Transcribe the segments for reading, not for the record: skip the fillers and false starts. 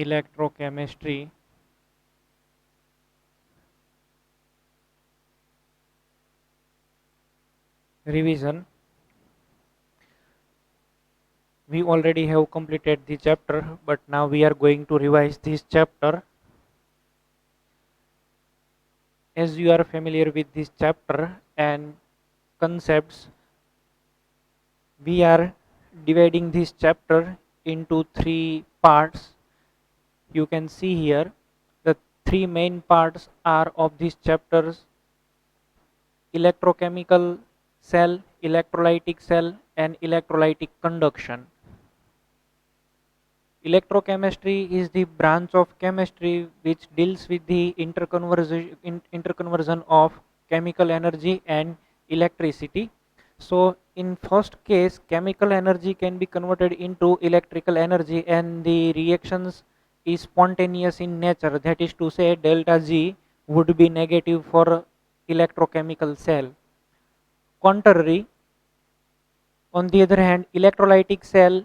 electrochemistry revision. We already have completed the chapter, but now we are going to revise this chapter. As you are familiar with this chapter and concepts, we are dividing this chapter into three parts. You can see here the three main parts are of these chapters: electrochemical cell, electrolytic cell, and electrolytic conduction. Electrochemistry is the branch of chemistry which deals with the interconversion of chemical energy and electricity. So in first case, chemical energy can be converted into electrical energy and the reactions is spontaneous in nature. That is to say, delta G would be negative for electrochemical cell. Contrary, on the other hand, electrolytic cell,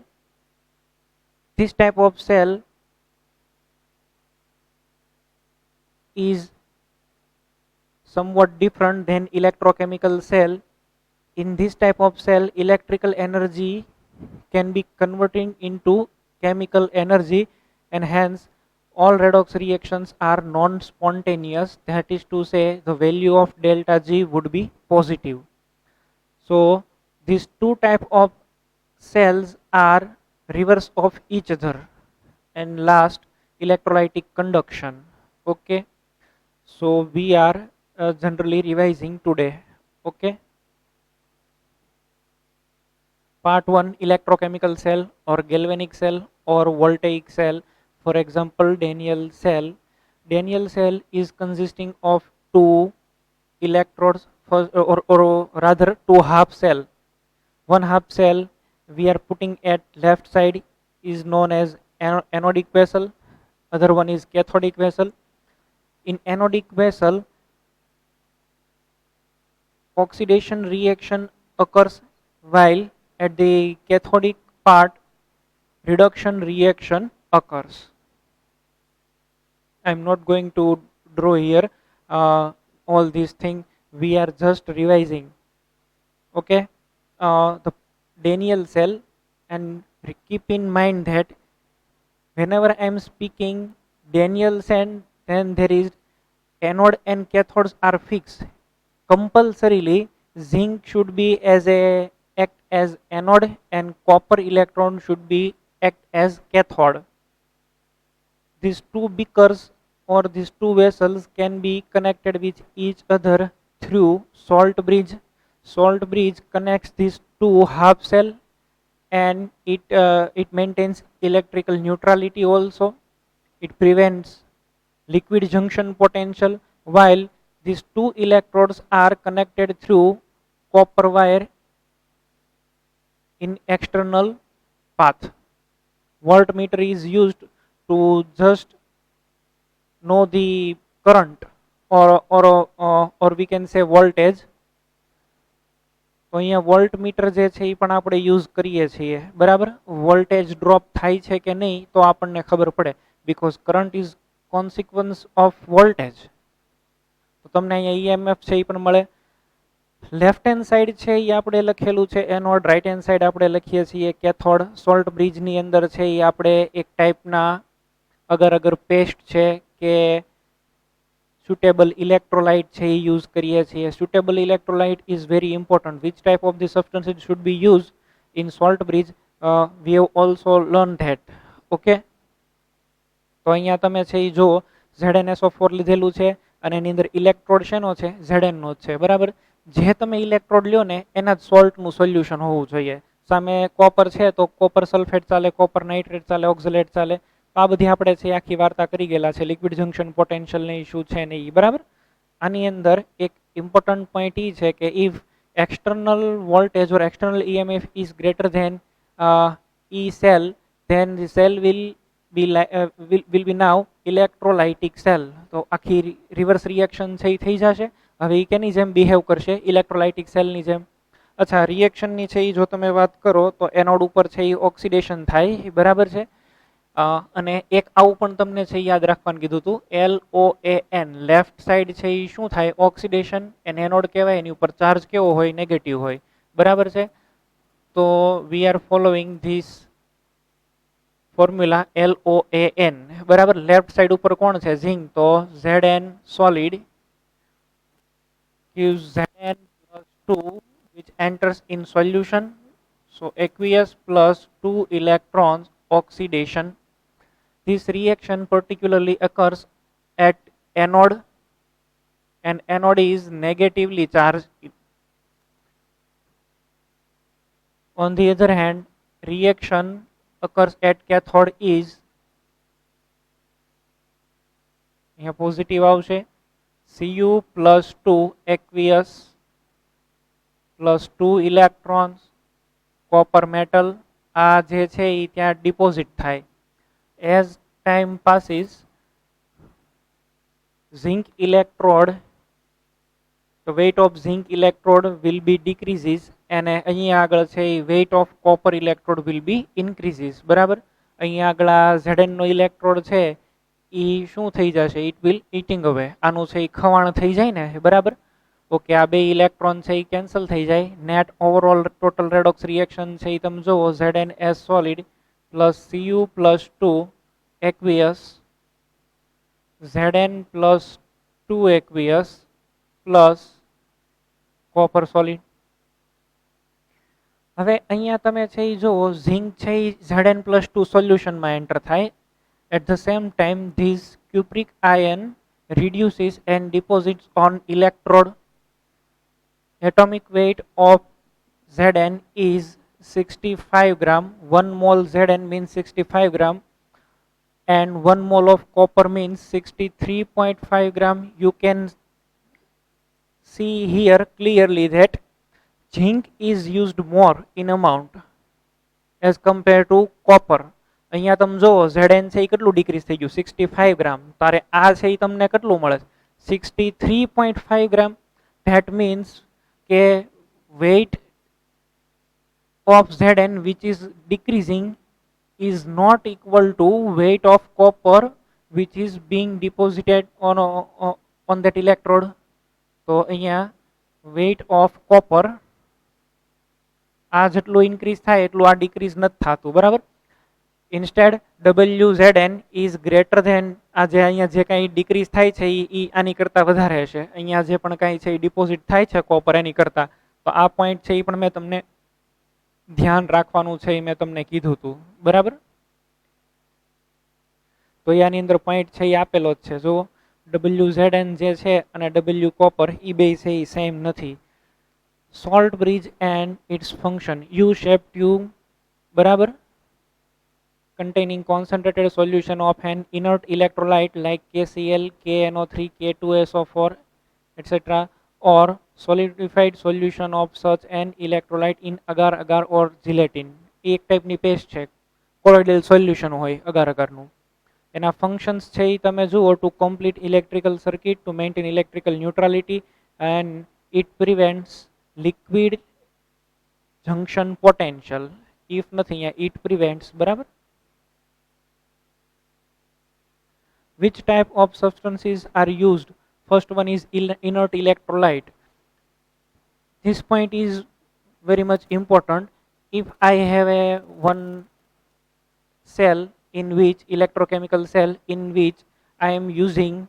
this type of cell is somewhat different than electrochemical cell. In this type of cell, electrical energy can be converting into chemical energy, and hence all redox reactions are non-spontaneous. That is to say, the value of delta G would be positive. So these two type of cells are reverse of each other. And last, electrolytic conduction. Okay, so we are generally revising today. Okay, part 1, electrochemical cell or galvanic cell or voltaic cell. For example, Daniell cell. Daniell cell is consisting of two electrodes, or rather two half cell. One half cell we are putting at left side is known as anodic vessel, other one is cathodic vessel. In anodic vessel, oxidation reaction occurs, while at the cathodic part reduction reaction occurs. I am not going to draw here all these things, we are just revising. Okay, the Daniell cell, and keep in mind that whenever I am speaking Daniell cell, then there is anode and cathodes are fixed. Compulsorily, zinc should be as a act as anode and copper electron should be act as cathode. These two beakers or these two vessels can be connected with each other through salt bridge. Salt bridge connects these two half cell, and it maintains electrical neutrality also. It prevents liquid junction potential, while these two electrodes are connected through copper wire in external path. Voltmeter is used to just know the current, or we can say voltage. તો અહીંયા voltmeter જે છે એ પણ આપણે use કરીએ છીએ, બરાબર. Voltage drop થાય છે કે નહીં તો આપણને ખબર પડે, because current is consequence of voltage. તો તમને અહીંયા ઈએમએફ છે એ પણ મળે. લેફ્ટ હેન્ડ સાઈડ છે એ આપણે લખેલું છે એનોડ, રાઈટ હેન્ડ સાઈડ આપણે લખીએ છીએ કેથોડ. સોલ્ટ બ્રિજની અંદર છે એ આપણે એક ટાઈપના અગર અગર પેસ્ટ છે કે suitable electrolyte છે એ યુઝ કરીએ છીએ. Suitable electrolyte is very important. Which type of the substances should be used in salt bridge, we have also learned that. Okay, તો અહીંયા તમે છે એ જુઓ ZnSO4 લીધેલું છે અને એની અંદર ઇલેક્ટ્રોડ શેનો છે, Zn નો છે, બરાબર. જે તમે ઇલેક્ટ્રોડ લ્યો ને એના જ સોલ્ટનું સોલ્યુશન હોવું જોઈએ. સામે કોપર છે તો કોપર સલ્ફેટ ચાલે, કોપર નાઇટ્રેટ ચાલે, ઓક્ઝલેટ ચાલે. આ બધી આપણે છે આખી વાર્તા કરી ગયેલા છે, લિક્વિડ જંક્શન પોટેન્શિયલ ને ઇશ્યુ છે ને એ, બરાબર. આની અંદર એક ઇમ્પોર્ટન્ટ પોઈન્ટ એ છે કે if external voltage or external EMF is greater than E cell, then the cell will be now electrolytic cell. તો આખી રિવર્સ રિએક્શન છે એ થઈ જશે. હવે એ કેની જેમ બિહેવ કરશે, ઇલેક્ટ્રોલાઇટિક સેલની જેમ. અચ્છા, રિએક્શનની છે એ જો તમે વાત કરો તો એનોડ ઉપર છે એ ઓક્સિડેશન થાય, બરાબર છે. અને એક આવું પણ તમને છે યાદ રાખવાનું કીધું હતું, LOAN, લેફ્ટ સાઈડ છે એ શું થાય, ઓક્સિડેશન, એને એનોડ કહેવાય, એની ઉપર ચાર્જ કેવો હોય, નેગેટિવ હોય, બરાબર છે. તો we are following this formula LOAN, બરાબર. લેફ્ટ સાઈડ ઉપર કોણ છે, ઝિંક, તો Zn solid gives Zn plus 2 which enters in solution, so aqueous plus 2 electrons oxidation. This reaction particularly occurs at anode, and anode is negatively charged. On the other hand, reaction occurs at cathode is, here positive આવશે, Cu plus 2 aqueous plus 2 electrons copper metal, આ જે છે એ ત્યાં deposit થાય. As time passes, zinc electrode, the weight of zinc electrode will be decreases, અને અહીંયા આગળ છે weight of copper electrode will be increases, બરાબર. અહીંયા આગળ આ Zn નો ઇલેક્ટ્રોડ છે એ શું થઈ જશે, it will eating away, આનું છે ખવાણ થઈ જાય ને, બરાબર. ઓકે, આ બે ઇલેક્ટ્રોન છે એ કેન્સલ થઈ જાય. Net overall total redox reaction છે એ તમે જુઓ, ZnS solid plus Cu plus 2 aqueous, Zn plus 2 aqueous plus copper solid. હવે અહીંયા તમે છે એ જુઓ, ઝિંક છે એ Zn plus 2 સોલ્યુશનમાં એન્ટર થાય. At the same time, this cupric ion reduces and deposits on electrode. Atomic weight of Zn is 65 gram. 1 mole Zn means 65 gram, and 1 mole of copper means 63.5 gram. You can see here clearly that zinc is used more in amount as compared to copper. અહીંયા તમે જુઓ, Zn છે એ કેટલું decrease થઈ ગયું, 65 ગ્રામ, તારે આ છે એ તમને કેટલું મળે, 63.5 ગ્રામ. ધેટ મીન્સ કે weight of Zn which is decreasing is not equal to weight of copper which is being deposited on that electrode. તો અહીંયા weight of copper આ જેટલું ઇન્ક્રીઝ થાય એટલું આ ડિક્રીઝ નથી થતું, બરાબર. Instead WZn is greater than, આ જે અહીંયા જે કાંઈ ડિક્રીઝ થાય છે એ આની કરતાં વધારે હશે. અહીંયા જે પણ કાંઈ છે એ ડિપોઝિટ થાય છે કોપર એની કરતાં, તો આ પોઈન્ટ છે એ પણ મેં તમને ધ્યાન રાખવાનું છે એ મેં તમને કીધું હતું, બરાબર. તો આની અંદર પોઈન્ટ છે એ આપેલો જ છે. જો WZn જે છે અને W કોપર એ બે છે એ સેમ નથી. Salt bridge and its function, U-shaped tube, બરાબર, containing concentrated solution of an inert electrolyte like KCl, KNO3, K2SO4, etc., or solidified solution of such an electrolyte in agar agar or gelatin. એક ટાઈપની paste છે, કોલોઇડલ solution હોય અગાર અગારનું. એના functions છે એ તમે જુઓ, to complete electrical circuit, to maintain electrical neutrality, and it prevents liquid junction potential. If nothing, it prevents, બરાબર. Which type of substances are used? First one is inert electrolyte. This point is very much important. If I have a one cell in which, electrochemical cell in which I am using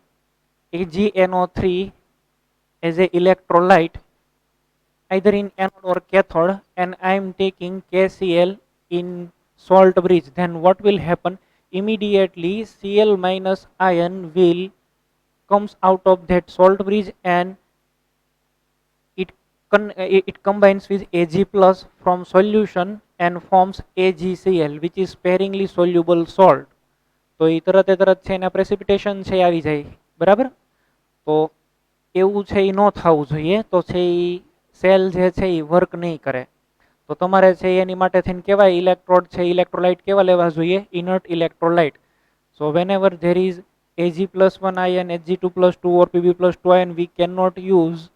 AgNO3 as a electrolyte either in anode or cathode, and I am taking KCl in salt bridge, then what will happen? Immediately Cl minus ion will comes out of that salt bridge, and it combines with Ag plus from solution and forms AgCl, which is sparingly soluble salt. તો એ તરત છે એના precipitation છે આવી જાય, બરાબર. તો એવું છે એ ન થવું જોઈએ. તો છે એ સેલ જે છે એ વર્ક નહીં કરે. તો તમારે છે એની માટે થઈને કેવા ઇલેક્ટ્રોડ છે, ઇલેક્ટ્રોલાઇટ કેવા લેવા જોઈએ, inert electrolyte. So whenever there is Ag+1 ion, Ag2+2 or Pb+2 ion, we cannot use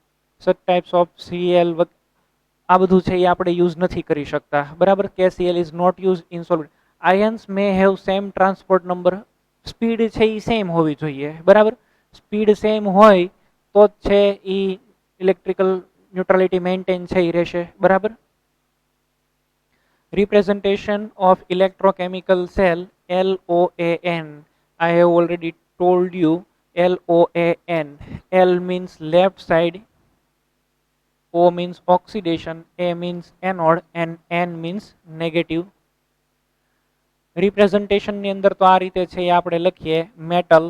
such types of Cl. આ બધું છે એ આપણે યુઝ નથી કરી શકતા, બરાબર. KCl is not used in solid. Ions may have same transport number. Speed છે એ સેમ હોવી જોઈએ, બરાબર. સ્પીડ સેમ હોય તો જ છે એ ઇલેક્ટ્રિકલ ન્યુટ્રાલિટી મેન્ટેન છે એ રહેશે, બરાબર. Representation of electrochemical cell, LOAN. I have already told you LOAN. L means left side, O means oxidation, A means anode and N means negative. Representation ની અંદર તો આ રીતે છે આપણે લખીએ metal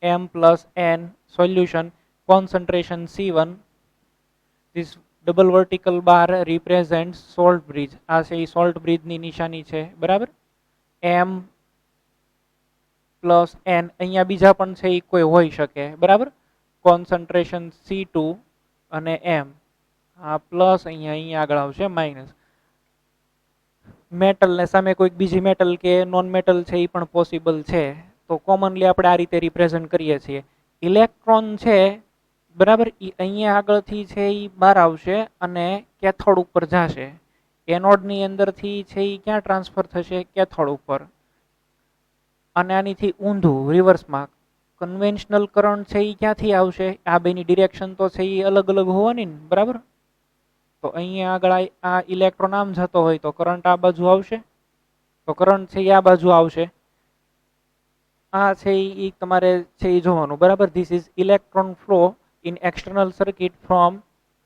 M plus N solution concentration C1. This double vertical bar represents salt bridge. આ છે એ salt bridge ની નિશાની છે, બરાબર. M પ્લસ એન, અહીંયા બીજા પણ છે એ કોઈ હોઈ શકે, બરાબર. કોન્સન્ટ્રેશન C2 અને M. આ પ્લસ અહીંયા આગળ આવશે માઇનસ. મેટલ ને સામે કોઈક બીજી મેટલ કે નોન મેટલ છે એ પણ પોસિબલ છે. તો કોમનલી આપણે આ રીતે રિપ્રેઝન્ટ કરીએ છીએ. ઇલેક્ટ્રોન છે, બરાબર, એ અહીંયા આગળથી છે એ બહાર આવશે અને કેથોડ ઉપર જશે. એનોડની અંદરથી છે એ ક્યાં ટ્રાન્સફર થશે? કેથોડ ઉપર. અને આનીથી ઊંધું રિવર્સમાં કન્વેન્શનલ કરંટ છે એ ક્યાંથી આવશે? આ બેની ડિરેક્શન તો છે એ અલગ અલગ હોવાની ને, બરાબર. તો અહીંયા આગળ આ ઇલેક્ટ્રોન આમ જતો હોય તો કરંટ આ બાજુ આવશે, તો કરંટ છે એ આ બાજુ આવશે. આ છે એ તમારે છે એ જોવાનું, બરાબર. This is electron flow in external circuit from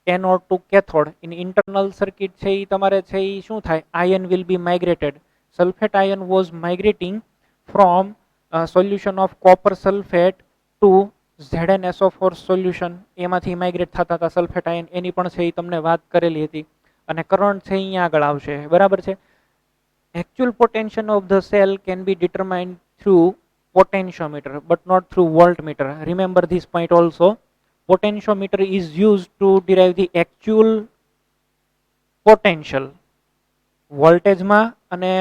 anode to cathode. In internal circuit છે એ તમારે છે એ શું થાય? Ion will be migrated. Sulphate ion was migrating from solution of copper sulfate to ZnSO4 solution. એમાંથી માઇગ્રેટ થતા હતા સલ્ફેટ આયન, એની પણ છે એ તમને વાત કરેલી હતી. અને કરંટ છે અહીંયા આગળ આવશે, બરાબર છે. Actual potential of the cell can be determined through potentiometer but not through voltmeter. Remember this point also. Potentiometer is used to derive the actual potential. વોલ્ટેજમાં અને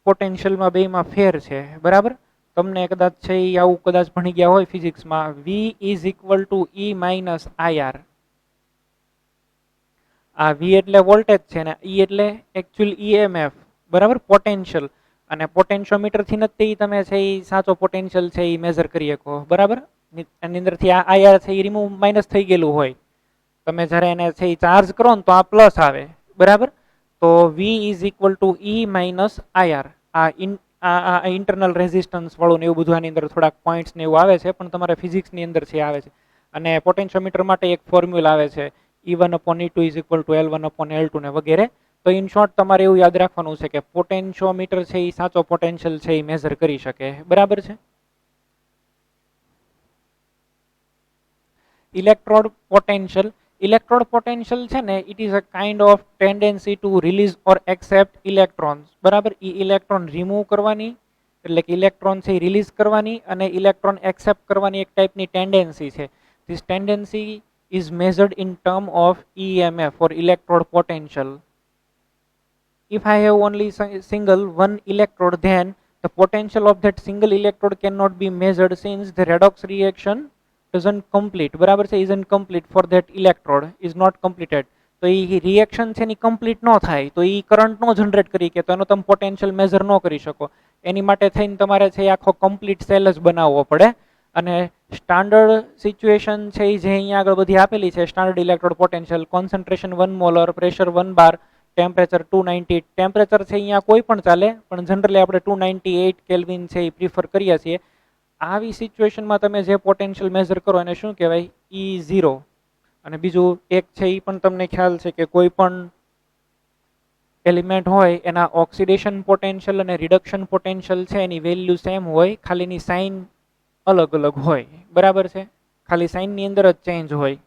પોટેન્શિયલમાં બેમાં ફેર છે, બરાબર. તમને કદાચ છે એ આવું કદાચ ભણી ગયા હોય ફિઝિક્સમાં. V is equal two E minus IR. આ V એટલે વોલ્ટેજ છે ને E એટલે એકચ્યુઅલ EMF, બરાબર, પોટેન્શિયલ. અને પોટેન્શિયોમીટરથી નથી તમે છે એ સાચો પોટેન્શિયલ છે એ મેઝર કરી શકો, બરાબર. એની અંદરથી આ IR છે એ રિમૂવ માઇનસ થઈ ગયેલું હોય. તમે જ્યારે એને છે એ ચાર્જ કરો ને તો આ પ્લસ આવે, બરાબર. તો V is equal two E minus IR. આ ઇન્ટરનલ રેઝિસ્ટન્સ વાળું ને એવું બધું આની અંદર થોડાક પોઈન્ટ્સ ને એવું આવે છે, પણ તમારે ફિઝિક્સની અંદર છે આવે છે. અને પોટેન્શિયોમીટર માટે એક ફોર્મ્યુલા આવે છે, E1 upon E2 is equal to L1 upon L2 ને વગેરે. તો ઇન શોર્ટ તમારે એવું યાદ રાખવાનું છે કે પોટેન્શિયોમીટર છે એ સાચો પોટેન્શિયલ છે એ મેઝર કરી શકે, બરાબર છે. Electrode potential. ઇલેક્ટ્રોડ પોટેન્શિયલ છે ને, it is a kind of tendency to release or accept electrons, બરાબર. એ ઇલેક્ટ્રોન રિમૂવ કરવાની, એટલે કે ઇલેક્ટ્રોન છે રિલીઝ કરવાની અને ઇલેક્ટ્રોન એક્સેપ્ટ કરવાની એક ટાઈપની ટેન્ડન્સી છે. This tendency is measured in term of EMF or electrode potential. If I have only single one electrode, then the potential of that single electrode cannot be measured since the redox reaction isn't complete, બરાબર છે, isn't complete for that electrode, is not completed. તો એ reaction છે એની complete ન થાય તો એ current નો generate કરી કે તો એનો તમે પોટેન્શિયલ મેઝર ન કરી શકો. એની માટે થઈને તમારે છે આખો કમ્પ્લીટ સેલ જ બનાવવો પડે. અને સ્ટાન્ડર્ડ સિચ્યુએશન છે જે અહીંયા આગળ બધી આપેલી છે. Standard electrode potential, concentration 1 molar, pressure 1 બાર, ટેમ્પરેચર 290. ટેમ્પરેચર છે અહીંયા કોઈ પણ ચાલે, પણ જનરલી આપણે 298 કેલ્વિન છે એ પ્રિફર કરીએ છીએ. આવી સિચ્યુએશનમાં તમે જે પોટેન્શિયલ મેઝર કરો એને શું કહેવાય? E0. અને બીજું એક છે એ પણ તમને ખ્યાલ છે કે કોઈ પણ એલિમેન્ટ હોય એના ઓક્સિડેશન પોટેન્શિયલ અને રિડક્શન પોટેન્શિયલ છે એની વેલ્યુ સેમ હોય, ખાલીની સાઇન અલગ અલગ હોય, બરાબર છે. ખાલી સાઇનની અંદર જ ચેન્જ હોય.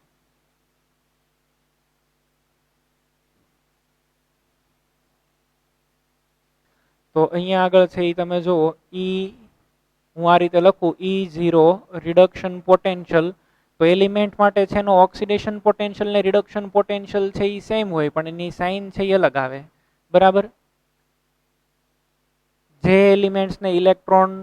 તો અહીંયા આગળ છે એ તમે જુઓ, હું આ રીતે લખું E0 રિડક્શન પોટેન્શિયલ. તો એલિમેન્ટ માટે છે એનો ઓક્સિડેશન પોટેન્શિયલ ને રિડક્શન પોટેન્શિયલ છે એ સેમ હોય, પણ એની સાઇન છે એ અલગ આવે, બરાબર. જે એલિમેન્ટ્સને ઇલેક્ટ્રોન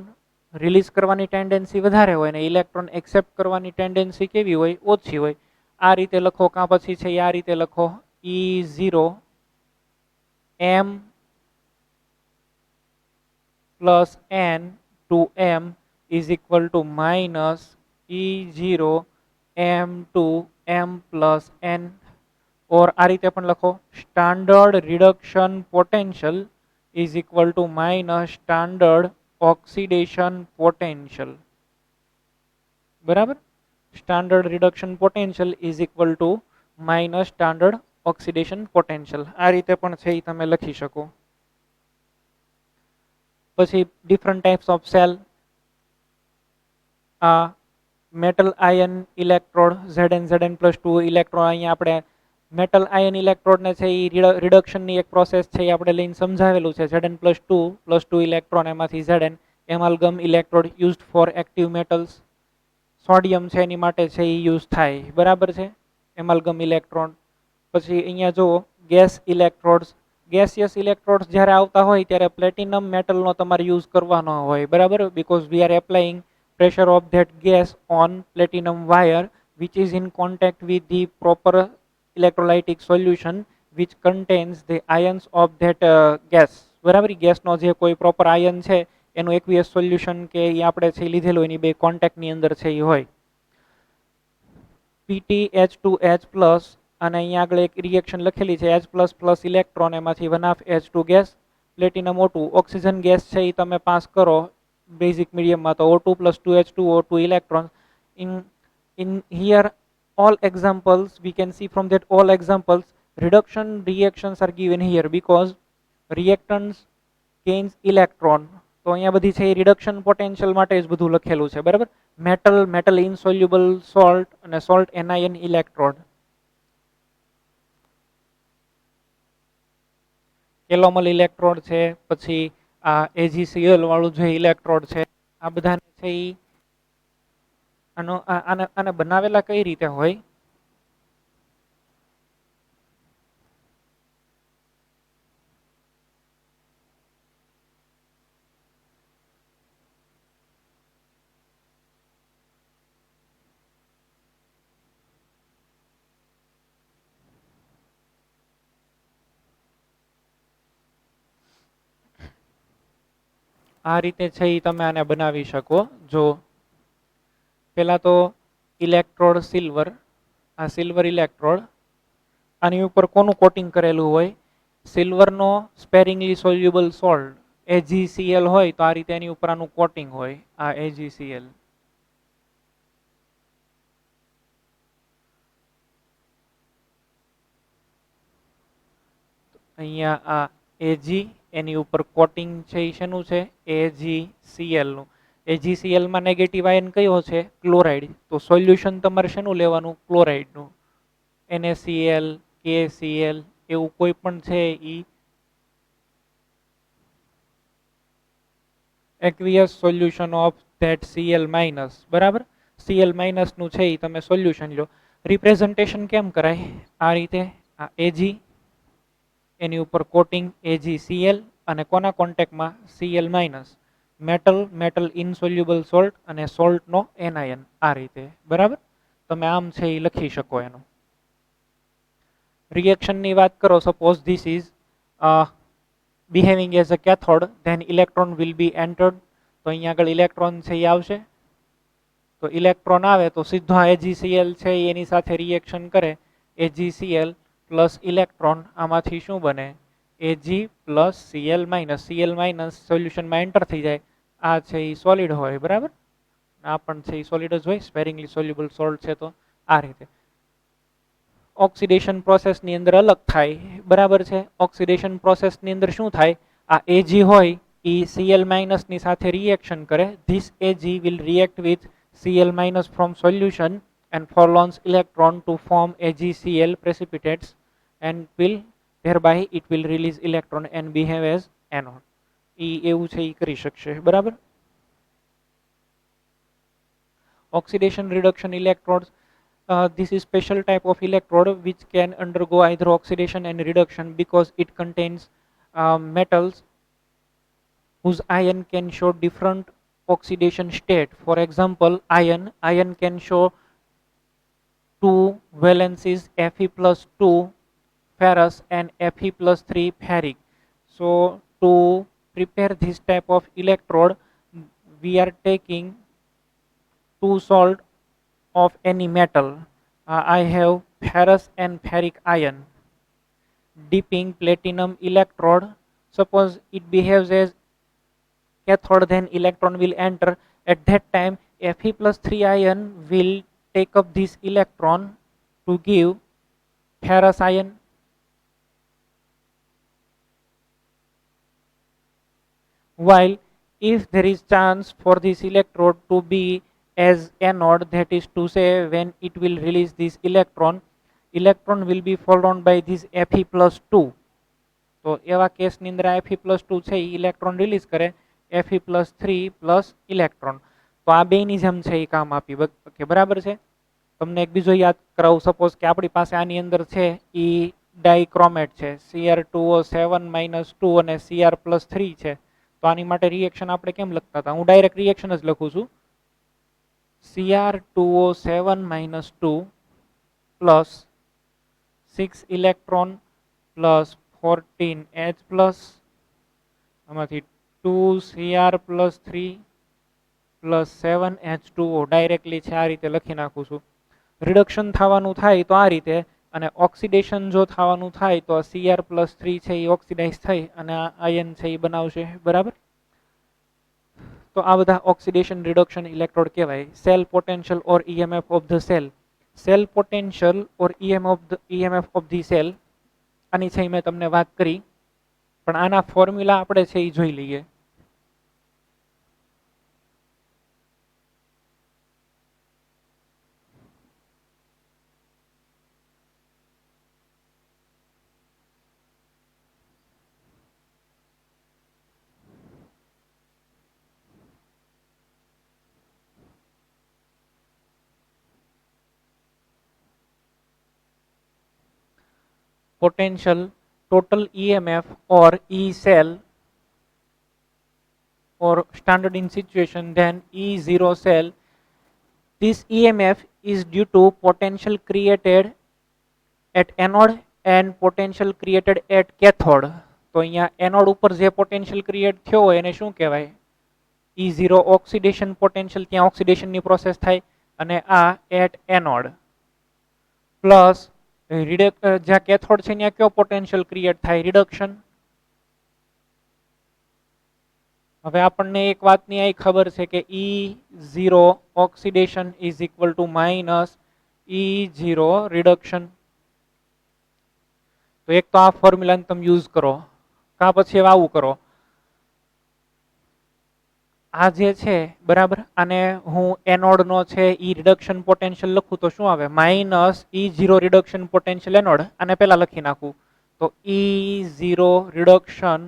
રિલીઝ કરવાની ટેન્ડન્સી વધારે હોય ને ઇલેક્ટ્રોન એક્સેપ્ટ કરવાની ટેન્ડન્સી કેવી હોય? ઓછી હોય. આ રીતે લખો, કાં પછી છે આ રીતે લખો, E0 M plus n to m is equal to minus E0 m to m plus n, और आ रीते पण लखो standard reduction potential is equal to minus standard oxidation potential, बराबर। Standard reduction potential is equal to minus standard oxidation potential, आ रीते पण छे ई तमे लखी शको। પછી ડિફરન્ટ ટાઈપ્સ ઓફ સેલ, આ metal ion electrode Zn+2 electron, અહીંયા આપણે મેટલ આયન ઇલેક્ટ્રોડ ને છે એ રિડક્શનની એક પ્રોસેસ છે એ આપણે લઈને સમજાવેલું છે। Zn+2 ઇલેક્ટ્રોન એમાંથી Zn amalgam electrode used for active metals, sodium છે એની માટે છે એ યુઝ થાય, બરાબર છે, એમાલ્ગમ ઇલેક્ટ્રોન। પછી અહીંયા જુઓ ગેસ ઇલેક્ટ્રોડ્સ, ગેસિયસ ઇલેક્ટ્રોડ્સ જ્યારે આવતા હોય ત્યારે પ્લેટિનમ મેટલનો તમારે યુઝ કરવાનો હોય, બરાબર, because we are applying pressure of that gas on platinum wire which is in contact with the proper electrolytic solution which contains the ions of that gas, બરાબર। ગેસનો જે કોઈ પ્રોપર આયન છે એનું એક્વિયસ સોલ્યુશન કે એ આપણે છે લીધેલું એની બે કોન્ટેક્ટની અંદર છે એ હોય। PtH2H+, અને અહીંયા આગળ એક રિએક્શન લખેલી છે H++ ઇલેક્ટ્રોન એમાંથી 1/2H2 gas, platinum O2, oxygen gas છે એ તમે પાસ કરો બેઝિક મીડિયમમાં તો O2 plus 2H2O2 electrons. In here all examples we can see from that all examples reduction reactions are given here because reactants gains electron, તો અહીંયા બધી છે reduction potential માટે જ બધું લખેલું છે, બરાબર। મેટલ ઇનસોલ્યુબલ સોલ્ટ અને સોલ્ટ એનાયન ઇલેક્ટ્રોડ, કેલોમલ ઇલેક્ટ્રોડ છે, પછી આ AgCl વાળું જે ઇલેક્ટ્રોડ છે, આ બધાને છે ઈ આને બનાવેલા કઈ રીતે હોય, આ રીતે છે ઈ તમે આને બનાવી શકો। જો પહેલા તો ઇલેક્ટ્રોડ સિલ્વર, આ સિલ્વર ઇલેક્ટ્રોડ, આની ઉપર કોનું કોટિંગ કરેલું હોય, સિલ્વરનો સ્પેરિંગલી સોલ્યુબલ સોલ્ટ AgCl હોય તો આ રીતે એની ઉપર આનું કોટિંગ હોય, આ AgCl। અહીંયા આ Ag એની ઉપર કોટિંગ છે એ શેનું છે, AgCl નું। AgCl માં નેગેટિવ આયન કયો છે, ક્લોરાઇડ, તો સોલ્યુશન તમારે શેનું લેવાનું, ક્લોરાઇડનું, NaCl, KCl એવું કોઈ પણ છે ઈ aqueous solution of that Cl-, બરાબર। Cl- નું છે ઈ તમે સોલ્યુશન લો। રિપ્રેઝન્ટેશન કેમ કરાય, આ રીતે આ Ag એની ઉપર કોટિંગ AgCl અને કોના કોન્ટેક્ટમાં, Cl-, મેટલ ઇનસોલ્યુબલ સોલ્ટ અને સોલ્ટનો એનાયન, આ રીતે, બરાબર। તમે આમ છે એ લખી શકો એનું। રિએક્શનની વાત કરો, suppose this is behaving as a cathode, then electron will be entered, તો અહીંયા આગળ ઇલેક્ટ્રોન છે એ આવશે, તો ઇલેક્ટ્રોન આવે તો સીધો AgCl છે એની સાથે રિએક્શન કરે, AgCl પ્લસ ઇલેક્ટ્રોન, આમાંથી શું બને, Ag પ્લસ Cl-, સોલ્યુશનમાં એન્ટર થઈ જાય, આ છે એ સોલિડ હોય, બરાબર, આ પણ છે એ સોલિડ જ હોય, સ્પેરિંગલી સોલ્યુબલ સોલ્ટ છે તો આ રીતે। ઓક્સિડેશન પ્રોસેસની અંદર અલગ થાય, બરાબર છે। ઓક્સિડેશન પ્રોસેસની અંદર શું થાય, આ Ag હોય એ Cl- ની સાથે રિએક્શન કરે, this Ag will react with Cl- from solution and forlorns electron to form AgCl precipitates and will thereby it will release electron and behave as anode, એ એવું છે એ કરી શકશે, બરાબર। Oxidation reduction electrodes, this is special type of electrode which can undergo either oxidation and reduction because it contains metals whose ion can show different oxidation state. For example, iron can show 2 valencies Fe+2 ferrous and Fe+3 ferric. So 2 prepare this type of electrode, we are taking two salt of any metal. I have ferrous and ferric ion. Dipping platinum electrode, suppose it behaves as cathode, then electron will enter. At that time, Fe plus 3 ion will take up this electron to give ferrous ion. While if there is chance for this electrode to be as anode, that is to say when it will release this electron will be followed by this Fe plus 2. તો એવા કેસની અંદર Fe plus 2 છે એ electron release કરે, Fe plus 3 plus electron. તો આ બેની જેમ છે એ કામ આપી કે બરાબર છે. તમને એક બીજો યાદ કરાવું, સપોઝ કે આપણી પાસે આની અંદર છે એ ડાઇક્રોમેટ છે, Cr2O7 - 2 અને Cr plus 3 છે. તો આની માટે રિએક્શન આપણે કેમ લખતા હતા? હું ડાયરેક્ટ રિએક્શન જ લખું છું. Cr2O7 - 2 plus 6 electron plus 14H plus આમાંથી 2Cr plus 3 plus 7H2O directly છે આ રીતે લખી નાખું છું. રિડક્શન થવાનું થાય તો આ રીતે, અને ઓક્સિડેશન જો થવાનું થાય તો Cr plus 3 છે એ ઓક્સિડાઇઝ થઈ અને આ આયન છે એ બનાવશે, બરાબર. તો આ બધા ઓક્સિડેશન રિડક્શન ઇલેક્ટ્રોડ કહેવાય. Cell potential or EMF of the cell. Cell potential or EMF of the cell, આની છે મેં તમને વાત કરી, પણ આના ફોર્મ્યુલા આપણે છે એ જોઈ લઈએ. Potential total EMF or E cell, or standard in situation then E0 cell. This EMF is due to potential created at anode and potential created at cathode. તો અહીંયા એનોડ ઉપર જે પોટેન્શિયલ ક્રિએટ થયો હોય એને શું કહેવાય? E0 ઓક્સિડેશન પોટેન્શિયલ, ત્યાં ઓક્સિડેશનની પ્રોસેસ થાય, અને આ એટ એનોડ પ્લસ જ્યાં કેથોડ છે ત્યાં કયો પોટેન્શિયલ ક્રિએટ થાય? રિડક્શન. હવે આપણને એક વાતની આ ખબર છે કે E0 oxidation is equal two minus E0 reduction. તો એક તો આ ફોર્મ્યુલાને તમે યુઝ કરો, કા પછી આવું કરો. આ જે છે બરાબર, આને હું એનોડ નો છે ઈ રિડક્શન પોટેન્શિયલ લખું તો શું આવે? Minus E0 reduction potential anode. આને પહેલા લખી નાખું તો E0 reduction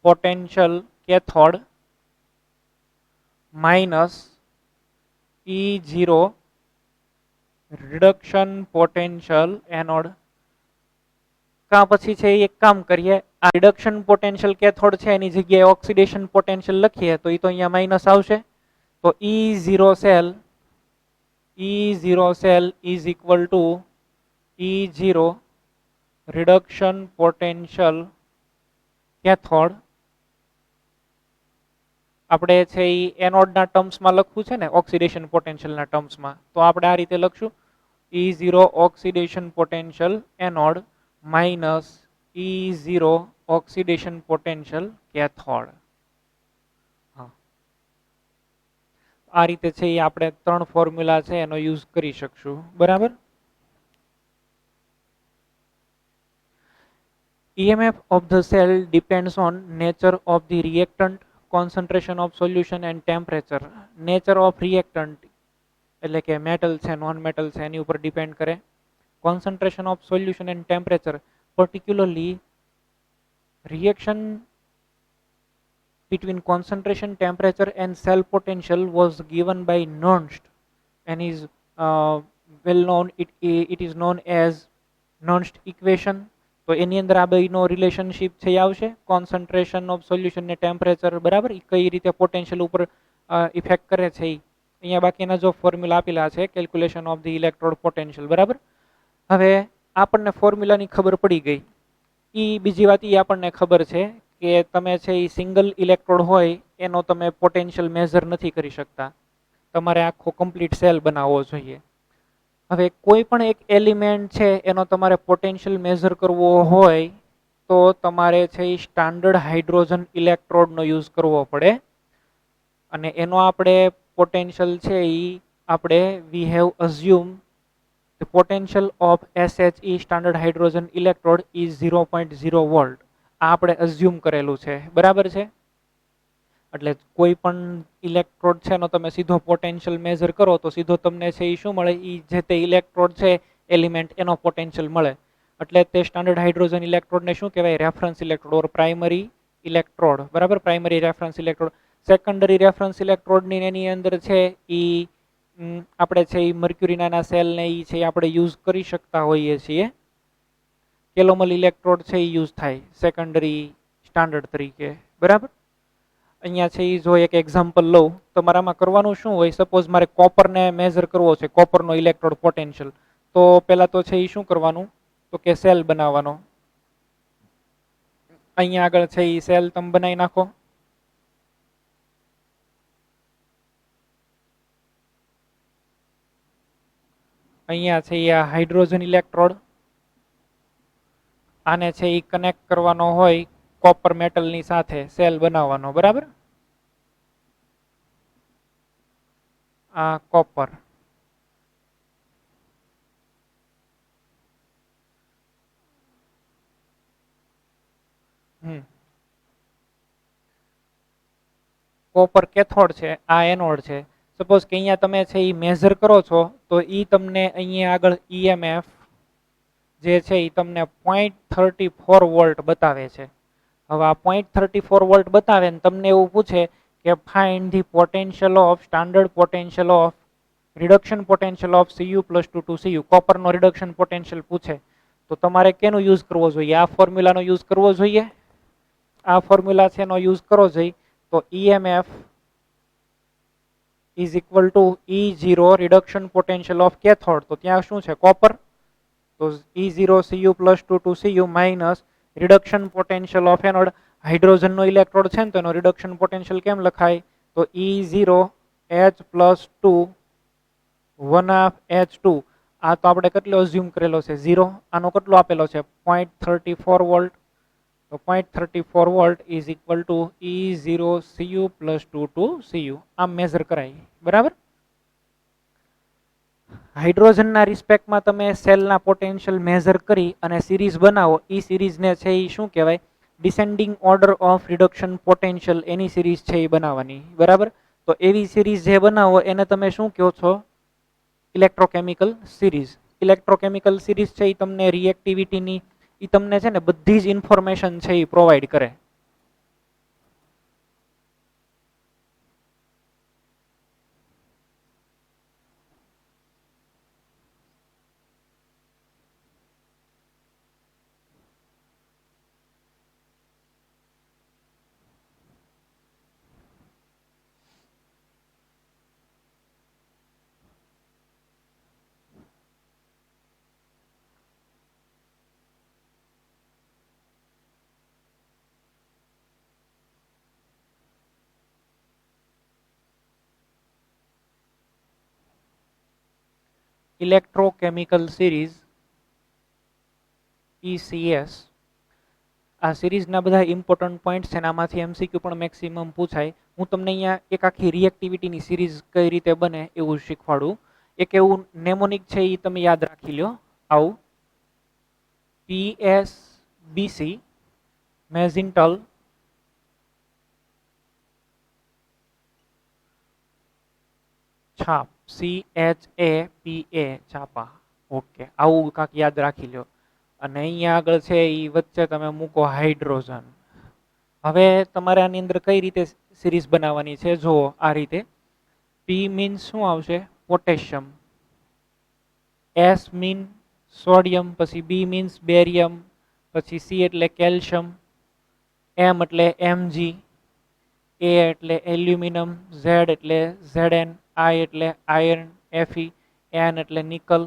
potential cathode minus E0 reduction potential anode. કા પછી છે એક કામ કરીએ, આ રિડક્શન પોટેન્શિયલ કેથોડ છે એની જગ્યાએ ઓક્સિડેશન પોટેન્શિયલ લખીએ તો એ તો અહીંયા માઇનસ આવશે. તો E0 cell is equal two E0 reduction potential cathode. આપણે છે એ એનોડના ટર્મ્સમાં લખવું છે ને, ઓક્સિડેશન પોટેન્શિયલના ટર્મ્સમાં, તો આપણે આ રીતે લખશું E0 oxidation potential anode minus E0 oxidation potential cathode. આ રીતે છે એ આપણે ત્રણ ફોર્મ્યુલા છે એનો યુઝ કરી શકશું, બરાબર. EMF of the cell depends on nature of the reactant, concentration of solution and temperature. Nature of reactant એટલે કે મેટલ છે, નોન મેટલ છે, એની ઉપર ડિપેન્ડ કરે. Concentration of solution and temperature, particularly reaction between concentration, temperature and cell potential was given by Nernst and is well known. It is known as Nernst equation. તો એની અંદર આ બેનો relationship છે આવશે, concentration of solution ને temperature, બરાબર, એ કઈ રીતે પોટેન્શિયલ ઉપર ઇફેક્ટ કરે છે. અહીંયા બાકીના જો ફોર્મ્યુલા આપેલા છે, calculation of the electrode potential, બરાબર. હવે આપણને ફોર્મ્યુલાની ખબર પડી ગઈ. બીજી વાત એ આપણને ખબર છે કે તમે છે એ સિંગલ ઇલેક્ટ્રોડ હોય એનો તમે પોટેન્શિયલ મેઝર નથી કરી શકતા, તમારે આખો કમ્પ્લીટ સેલ બનાવવો જોઈએ. હવે કોઈ પણ એક એલિમેન્ટ છે એનો તમારે પોટેન્શિયલ મેઝર કરવો હોય તો તમારે છે એ સ્ટાન્ડર્ડ હાઇડ્રોજન ઇલેક્ટ્રોડનો યુઝ કરવો પડે. અને એનો આપણે પોટેન્શિયલ છે એ આપણે we have assume the potential of SHE standard hydrogen electrode is 0.0 volt. આ આપણે અઝ્યુમ કરેલું છે, બરાબર છે. એટલે કોઈ પણ ઇલેક્ટ્રોડ છે એનો તમે સીધો પોટેન્શિયલ મેઝર કરો તો સીધો તમને છે એ શું મળે, એ જે તે ઇલેક્ટ્રોડ છે એલિમેન્ટ એનો પોટેન્શિયલ મળે. એટલે તે સ્ટાન્ડર્ડ હાઇડ્રોજન ઇલેક્ટ્રોડને શું કહેવાય, reference electrode or primary electrode, બરાબર, primary reference electrode. Secondary reference ઇલેક્ટ્રોડની એની અંદર છે એ આપણે છે એ મર્ક્યુરીના સેલને એ છે આપણે યુઝ કરી શકતા હોઈએ છીએ. કેલોમલ ઇલેક્ટ્રોડ છે એ યુઝ થાય સેકન્ડરી સ્ટાન્ડર્ડ તરીકે, બરાબર. અહીંયા છે એ જો એક એક્ઝામ્પલ લઉં, તમારામાં કરવાનું શું હોય, સપોઝ મારે કોપરને મેઝર કરવો છે, કોપરનો ઇલેક્ટ્રોડ પોટેન્શિયલ, તો પહેલા તો છે એ શું કરવાનું, તો કે સેલ બનાવવાનો. અહીંયા આગળ છે એ સેલ તમે બનાવી નાખો. અહીંયા છે એ હાઇડ્રોજન ઇલેક્ટ્રોડ, આને છે એ કનેક્ટ કરવાનો હોય કોપર મેટલની સાથે સેલ બનાવવાનો, બરાબર. આ કોપર, કોપર કેથોડ છે, આ એનોડ છે. સપોઝ કે અહીંયા તમે છે એ મેઝર કરો છો તો એ તમને અહીંયા આગળ EMF જે છે એ તમને 0.34 વોલ્ટ બતાવે છે. હવે આ 0.34 વોલ્ટ બતાવે ને તમને એવું પૂછે કે find the potential of standard potential of reduction potential of Cu + 2 to Cu, કોપરનો રિડક્શન પોટેન્શિયલ પૂછે તો તમારે કેનો યુઝ કરવો જોઈએ, આ ફોર્મ્યુલાનો યુઝ કરવો જોઈએ. આ ફોર્મ્યુલા છે એનો યુઝ કરવો જોઈએ. તો EMF is equal to E0 reduction potential of cathode, તો ત્યાં શું છે, કોપર, તો E0 Cu + 2 to Cu minus reduction potential of anode, હાઇડ્રોજનનો ઇલેક્ટ્રોડ છે ને તો એનો રિડક્શન પોટેન્શિયલ કેમ લખાય, તો E0 H + 2 1/H2. આ તો આપણે કેટલો અઝ્યુમ કરેલો છે, 0. આનો કેટલો આપેલો છે, 0.34 વોલ્ટ. તો 0.34 volt is equal two E0 Cu + 2 to Cu. આમ મેઝર કરાય, બરાબર. હાઇડ્રોજનના રિસ્પેક્ટમાં તમે સેલના પોટેન્શિયલ મેઝર કરી અને સિરીઝ બનાવો, એ સિરીઝને છે એ શું કહેવાય, descending order of reduction potential, any series છે એ બનાવવાની, બરાબર. તો એવી સિરીઝ જે બનાવો એને તમે શું કહો છો, ઇલેક્ટ્રોકેમિકલ સિરીઝ. ઇલેક્ટ્રોકેમિકલ સિરીઝ છે એ તમને રિએક્ટિવિટીની, એ તમને છે ને બધી જ ઇન્ફોર્મેશન છે એ પ્રોવાઈડ કરે. Electrochemical series ECS. આ સિરીઝના બધા ઇમ્પોર્ટન્ટ પોઈન્ટ્સ છે, આમાંથી MCQ પણ મેક્સિમમ પૂછાય. હું તમને અહીંયા એક આખી રિએક્ટિવિટીની સિરીઝ કઈ રીતે બને એવું શીખવાડું. એક એવું નેમોનિક છે એ તમે યાદ રાખી લો, આવું PSBC મેઝિન્ટલ છાપ, CHAPA છાપા, ઓકે, આવું કાંક યાદ રાખી લો. અને અહીંયા આગળ છે એ વચ્ચે તમે મૂકો હાઇડ્રોજન. હવે તમારે આની અંદર કઈ રીતે સિરીઝ બનાવવાની છે, જુઓ આ રીતે. P મીન્સ શું આવશે, પોટેશિયમ, S મીન સોડિયમ, પછી B મીન્સ બેરિયમ, પછી C એટલે કેલ્શિયમ, M એટલે Mg, A એટલે એલ્યુમિનિયમ, Z એટલે Zn, I એટલે આયર્ન Fe, N એટલે નિકલ,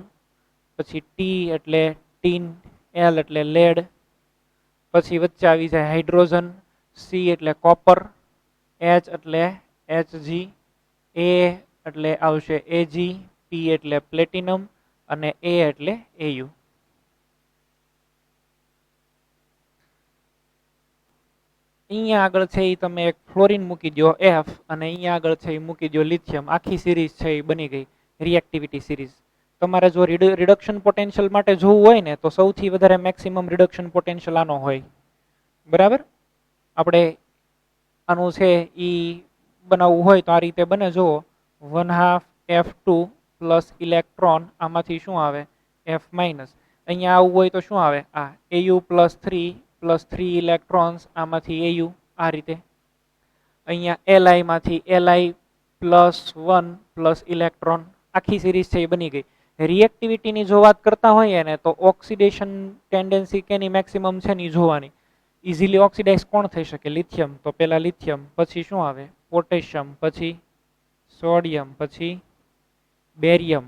પછી T એટલે ટીન, L એટલે લેડ, પછી વચ્ચે આવી જાય હાઇડ્રોજન, સી એટલે કોપર, એચ એટલે એચજી, એ એટલે આવશે એજી, પી એટલે પ્લેટિનમ અને એ એટલે એયુ. અહીંયા આગળ છે એ તમે એક ફ્લોરિન મૂકી દો એફ, અને અહીંયા આગળ છે એ મૂકી દો લિથિયમ. આખી સિરીઝ છે એ બની ગઈ રિએક્ટિવિટી સિરીઝ. તમારે જો રિડક્શન પોટેન્શિયલ માટે જોવું હોય ને તો સૌથી વધારે મેક્સિમમ રિડક્શન પોટેન્શિયલ આનો હોય. બરાબર, આપણે આનું છે એ બનાવવું હોય તો આ રીતે બને. જુઓ, 1/2 F2 પ્લસ ઇલેક્ટ્રોન, આમાંથી શું આવે F માઇનસ. અહીંયા આવવું હોય તો શું આવે, આ Au પ્લસ 3 ઇલેક્ટ્રોન્સ, આમાંથી Au આ રીતે. અહીંયા Li માંથી Li પ્લસ 1 પ્લસ ઇલેક્ટ્રોન. આખી સિરીઝ છે એ બની ગઈ. રિએક્ટિવિટીની જો વાત કરતા હોઈએ ને તો ઓક્સિડેશન ટેન્ડન્સી કેની મેક્સિમમ છે ને જોવાની. ઇઝીલી ઓક્સિડાઇઝ કોણ થઈ શકે, લિથિયમ. તો પેલા લિથિયમ, પછી શું આવે પોટેશિયમ, પછી સોડિયમ, પછી બેરિયમ,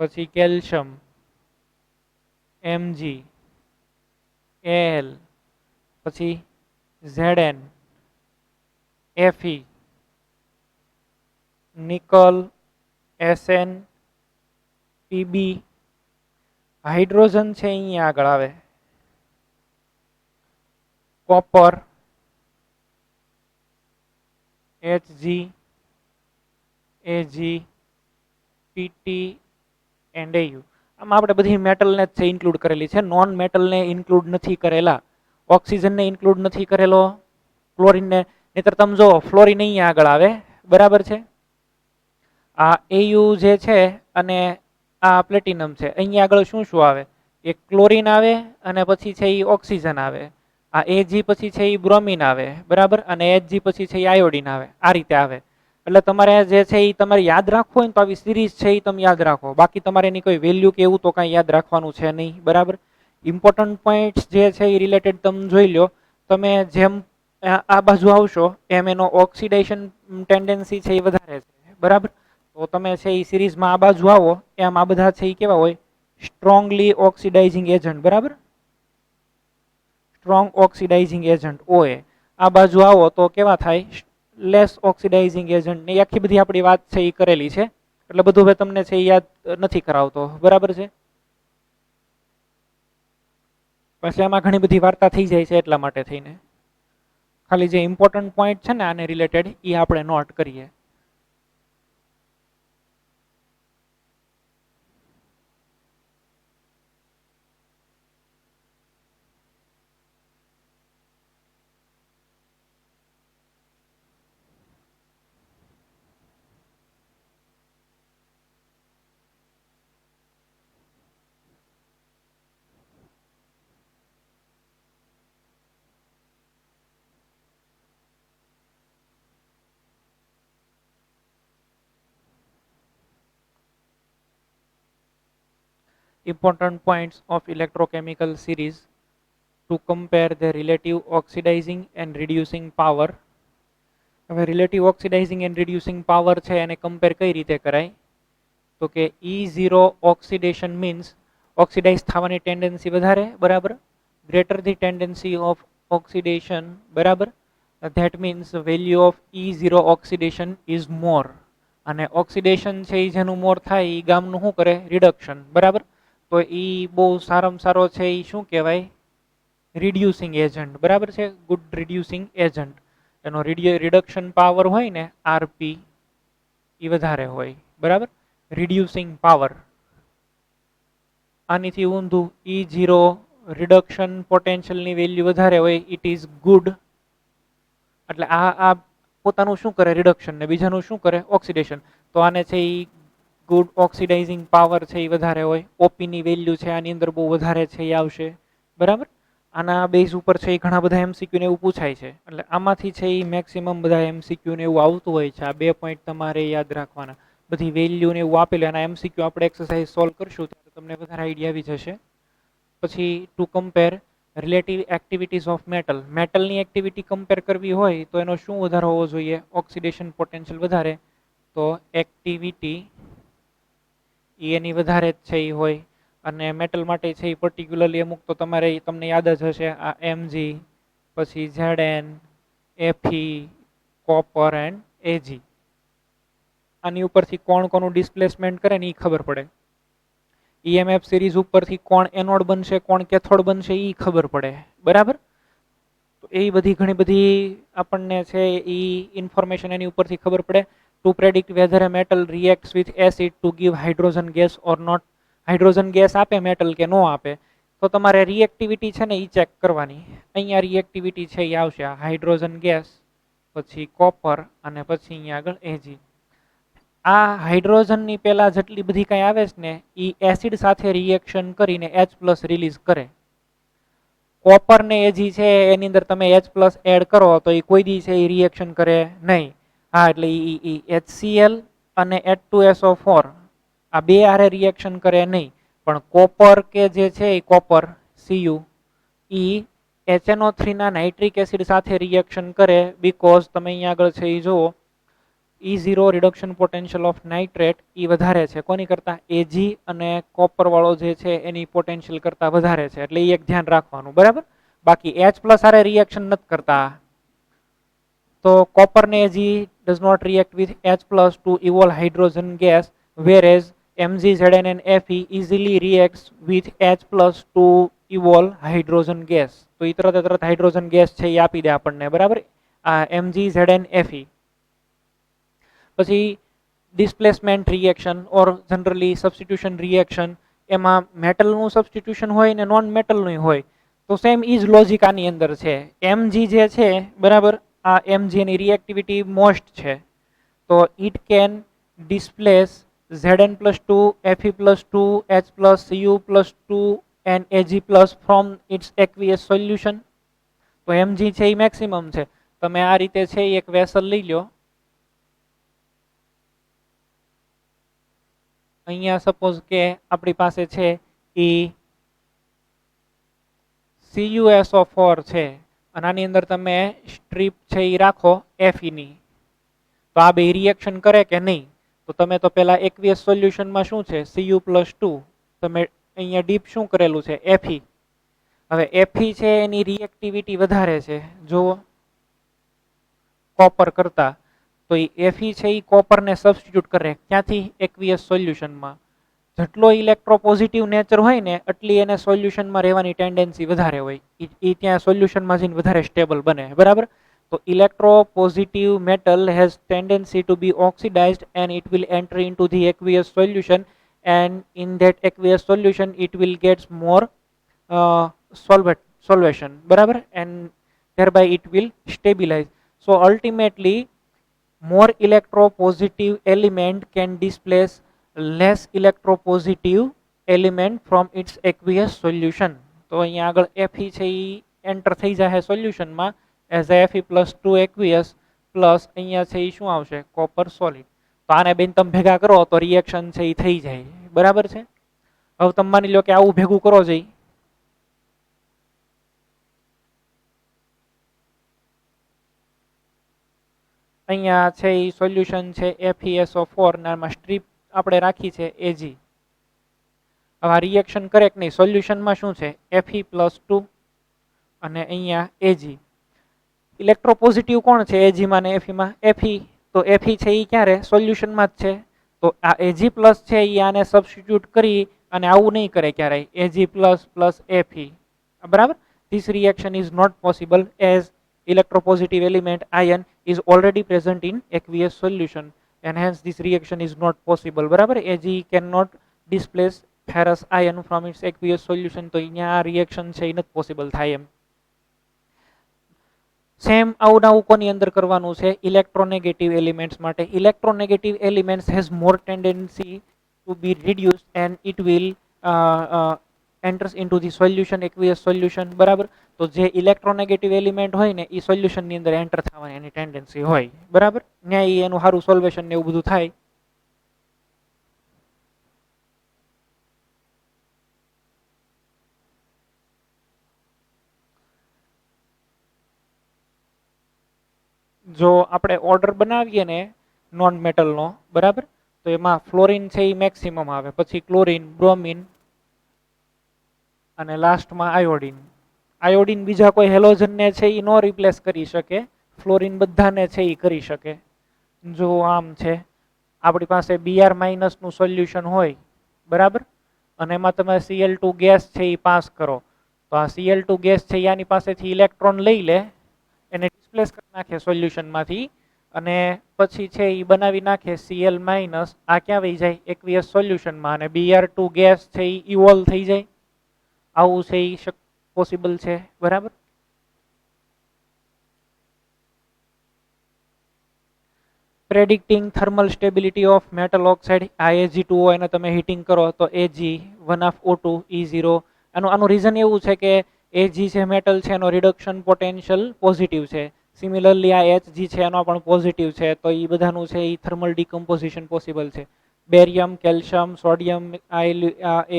પછી કેલ્શિયમ, Mg, Al, પછી Zn, Fe, nickel, Sn, Pb. Hydrogen છે અહીંયા આગળ આવે, copper, Hg, Ag, Pt and Au. આમાં આપણે બધી મેટલને જ ઇન્ક્લુડ કરેલી છે, નોન મેટલને ઇન્ક્લુડ નથી કરેલા. ઓક્સિજનને ઇન્ક્લુડ નથી કરેલો, ક્લોરિનને. નહીતર તમે જો ફ્લોરિન અહીંયા આગળ આવે, બરાબર છે. આ Au જે છે અને આ પ્લેટિનમ છે. અહીંયા આગળ શું શું આવે, એક ક્લોરિન આવે અને પછી છે એ ઓક્સિજન આવે. આ Ag પછી છે એ બ્રોમિન આવે, બરાબર, અને Hg પછી છે એ આયોડિન આવે. આ રીતે આવે. એટલે તમારે જે છે એ તમારે યાદ રાખવું હોય ને તો આવી સિરીઝ છે એ તમે યાદ રાખો. બાકી તમારે એની કોઈ વેલ્યુ કે એવું તો કાંઈ યાદ રાખવાનું છે નહીં, બરાબર. ઇમ્પોર્ટન્ટ પોઈન્ટ્સ જે છે એ રિલેટેડ તમે જોઈ લો. તમે જેમ આ બાજુ આવશો એમ એનો ઓક્સિડેશન ટેન્ડન્સી છે એ વધારે છે, બરાબર. તો તમે છે એ સિરીઝમાં આ બાજુ આવો એમ આ બધા છે એ કેવા હોય, સ્ટ્રોંગલી ઓક્સિડાઇઝિંગ એજન્ટ, બરાબર. Strong oxidising agent OA. આ બાજુ આવો તો કેવા થાય, લેસ ઓક્સિડાઇઝિંગ એજન્ટ. ને આખી બધી આપણી વાત છે એ કરેલી છે, એટલે બધું હવે તમને છે એ યાદ નથી કરાવતો, બરાબર છે. પછી આમાં ઘણી બધી વાર્તા થઈ જાય છે, એટલા માટે થઈને ખાલી જે ઇમ્પોર્ટન્ટ પોઈન્ટ છે ને આને રિલેટેડ એ આપણે નોટ કરીએ. Important points of electrochemical series to compare the relative oxidizing and reducing power. હવે relative oxidising and reducing power છે એને કમ્પેર કઈ રીતે કરાય, તો કે E0 ઓક્સિડેશન મીન્સ ઓક્સિડાઇઝ થવાની ટેન્ડન્સી વધારે, બરાબર. Greater the tendency of oxidation, બરાબર. That means value of E0 oxidation is more. અને ઓક્સિડેશન છે એ જેનું મોર થાય એ ગામનું શું કરે, રિડક્શન, બરાબર. તો એ બહુ સારામાં સારો છે એ શું કહેવાય, રિડ્યુસિંગ એજન્ટ, બરાબર છે. Good reducing agent. એનો રિડક્શન પાવર હોય ને આરપી એ વધારે હોય, બરાબર. Reducing power. આનીથી ઊંધું E0 રિડક્શન પોટેન્શિયલની વેલ્યુ વધારે હોય, ઇટ ઇઝ ગુડ. એટલે આ પોતાનું શું કરે, રિડક્શન, ને બીજાનું શું કરે, ઓક્સિડેશન. તો આને છે એ ગુડ ઓક્સિડાઇઝિંગ પાવર છે એ વધારે હોય. ઓપીની વેલ્યુ છે આની અંદર બહુ વધારે છે એ આવશે, બરાબર. આના બેઝ ઉપર છે એ ઘણા બધા MCQ ને એવું પૂછાય છે. એટલે આમાંથી છે એ મેક્સિમમ બધા MCQ ને એવું આવતું હોય છે. આ 2 પોઈન્ટ તમારે યાદ રાખવાના. બધી વેલ્યુ ને એવું આપેલું, એના MCQ આપણે એક્સરસાઇઝ સોલ્વ કરશું ત્યારે તમને વધારે આઈડિયા આવી જશે. પછી to compare relative activities of metal. મેટલની એક્ટિવિટી કમ્પેર કરવી હોય તો એનો શું વધારે હોવો જોઈએ, ઓક્સિડેશન પોટેન્શિયલ વધારે. તો એક્ટિવિટી એની વધારે જ છે એ હોય. અને મેટલ માટે છે એ પર્ટિક્યુલરલી અમુક તો તમારે તમને યાદ જ હશે, આ Mg, પછી Zn, Fe, copper and Ag. આની ઉપરથી કોણ કોનું ડિસ્પ્લેસમેન્ટ કરે ને એ ખબર પડે. EMF સિરીઝ ઉપરથી કોણ એનોડ બનશે કોણ કેથોડ બનશે એ ખબર પડે. બરાબર. તો એ બધી ઘણી બધી આપણને છે એ ઇન્ફોર્મેશન એની ઉપરથી ખબર પડે. To predict whether a metal reacts with acid to give hydrogen gas or not. Hydrogen gas આપે મેટલ કે નો આપે તો તમારે રિએક્ટિવિટી છે ને એ ચેક કરવાની. અહીંયા રિએક્ટિવિટી છે એ આવશે હાઇડ્રોજન ગેસ, પછી કોપર અને પછી અહીંયા આગળ Ag. આ હાઇડ્રોજનની પહેલા જેટલી બધી કંઈ આવે છે ને એ એસિડ સાથે રિએક્શન કરીને H+ રિલીઝ કરે. કોપર ને Ag છે એની અંદર તમે H+ એડ કરો તો એ કોઈ દી છે એ રિએક્શન કરે નહીં. હા, એટલે HCl અને H2SO4 આ બે આરે રિએક્શન કરે નહીં. પણ કોપર કે જે છે એ કોપર Cu એ HNO3 ના નાઇટ્રિક એસિડ સાથે રિએક્શન કરે બીકોઝ તમે અહીંયા આગળ છે એ જુઓ E0 reduction potential of nitrate એ વધારે છે કોની કરતા Ag અને કોપર વાળો જે છે એની પોટેન્શિયલ કરતા વધારે છે એટલે એ એક ધ્યાન રાખવાનું. બરાબર. બાકી H+ આરે રિએક્શન નથી કરતા. તો કોપર ને Ag does not react with H+ to evolve hydrogen gas whereas Mg, Zn and Fe easily reacts with H+ to evolve hydrogen gas. તો એ તરત હાઇડ્રોજન ગેસ છે એ આપી દે આપણને. બરાબર. આ Mg, Zn, Fe. પછી ડિસ્પ્લેસમેન્ટ રિએક્શન ઓર generally substitution reaction એમાં મેટલનું substitution હોય ને નોન મેટલનું હોય. તો સેમ ઈ જ લોજિક આની અંદર છે. Mg જે છે બરાબર આ Mg ની રિએક્ટિવિટી મોસ્ટ છે. તો it can displace Zn+2, Fe+2, H+Cu+2 and Ag+ from its aqueous solution. તો Mg છે એ મેક્સિમમ છે. તમે આ રીતે છે એક વેસલ લઈ લો. અહીંયા સપોઝ કે આપણી પાસે છે એ CuSO4 છે અને આની અંદર તમે સ્ટ્રીપ છે એ રાખો Fe ની. તો આ બે રિએક્શન કરે કે નહીં? તો તમે તો પહેલા એક્વિયસ સોલ્યુશનમાં શું છે Cu+2 તમે અહીંયા ડીપ શું કરેલું છે Fe. હવે Fe છે એની રિએક્ટિવિટી વધારે છે જુઓ કોપર કરતા. તો એ Fe છે એ કોપરને સબસ્ટિટ્યુટ કરે ક્યાંથી એક્વિયસ સોલ્યુશનમાં. જેટલો ઇલેક્ટ્રોપોઝિટિવ નેચર હોય ને એટલી એને સોલ્યુશનમાં રહેવાની ટેન્ડન્સી વધારે હોય. એ ત્યાં સોલ્યુશનમાં જઈને વધારે સ્ટેબલ બને. બરાબર. તો electropositive metal has tendency to be oxidized and it will enter into the aqueous solution and in that aqueous solution it will get more solvation. Barabar. And thereby it will stabilize. So ultimately more electropositive element can displace less electropositive element from its aqueous solution. તો અહીંયા આગળ Fe છે એ enter થઈ જાય સોલ્યુશનમાં as a Fe+2 aqueous plus અહીંયા છે એ શું આવશે કોપર સોલિડ. તો આને બેન તમે ભેગા કરો તો રિએક્શન છે એ થઈ જાય. બરાબર છે. હવે તમે માની લો કે આવું ભેગું કરો જઈ અહીંયા છે એ સોલ્યુશન છે FeSO4 નામાં સ્ટ્રીપ આપણે રાખી છે Ag. હવે આ રિએક્શન કરે કે નહીં સોલ્યુશનમાં શું છે Fe+2 અને અહીંયા Ag. ઇલેક્ટ્રોપોઝિટિવ કોણ છે Ag માં ને Fe માં Fe. તો Fe છે એ ક્યારે સોલ્યુશનમાં જ છે. તો આ Ag+ છે એ આને સબસ્ટિટ્યુટ કરી અને આવું નહીં કરે ક્યારેય Ag++ Fe. બરાબર. This reaction is not possible as electropositive element ion is already present in aqueous solution and hence this reaction is not possible. બરાબર. Ag cannot displace ferrous ion from its aqueous solution. તો અહીંયા આ reaction છે એ નથી possible થાય એમ. Same આવું નવું કોની અંદર કરવાનું છે ઇલેક્ટ્રોનેગેટિવ એલિમેન્ટ્સ માટે. Electronegative elements has more tendency to be reduced and it will enters into the solution aqueous solution. બરાબર. તો જે ઇલેક્ટ્રોનેગેટિવ એલિમેન્ટ હોય ને એ સોલ્યુશનની અંદર એન્ટર થવાની એની ટેન્ડન્સી હોય. બરાબર. ત્યાં એનું સારું સોલ્વેશન ને એવું બધું થાય. જો આપણે ઓર્ડર બનાવીએ ને નોન મેટલનો બરાબર તો એમાં ફ્લોરિન છે એ મેક્સિમમ આવે પછી ક્લોરિન બ્રોમિન અને લાસ્ટમાં આયોડિન. આયોડિન બીજા કોઈ હેલોજનને છે એ નો રિપ્લેસ કરી શકે, ફ્લોરિન બધાને છે એ કરી શકે. જો આમ છે, આપણી પાસે Br માઇનસનું સોલ્યુશન હોય, બરાબર, અને એમાં તમે Cl2 ગેસ છે એ પાસ કરો, તો આ Cl2 ગેસ છે એની પાસેથી ઇલેક્ટ્રોન લઈ લે, એને ડિસ્પ્લેસ કરી નાખે સોલ્યુશનમાંથી, અને પછી છે એ બનાવી નાખે Cl માઇનસ, આ ક્યાં વહી જાય એકવીએસ સોલ્યુશનમાં, અને Br2 ગેસ છે એ ઇવોલ્વ થઈ જાય. આવું છે એ પોસિબલ છે, બરાબર. Predicting thermal stability of metal oxide, આ Ag2O એને તમે હીટિંગ કરો તો Ag 1O2 E0. આનું રીઝન એવું છે કે Ag છે મેટલ છે એનો રિડક્શન પોટેન્શિયલ પોઝિટિવ છે. સિમિલરલી આ Hg છે એનો પણ પોઝિટિવ છે, તો એ બધાનું છે એ થર્મલ ડિકમ્પોઝિશન પોસિબલ છે. બેરિયમ, કેલ્શિયમ, સોડિયમ,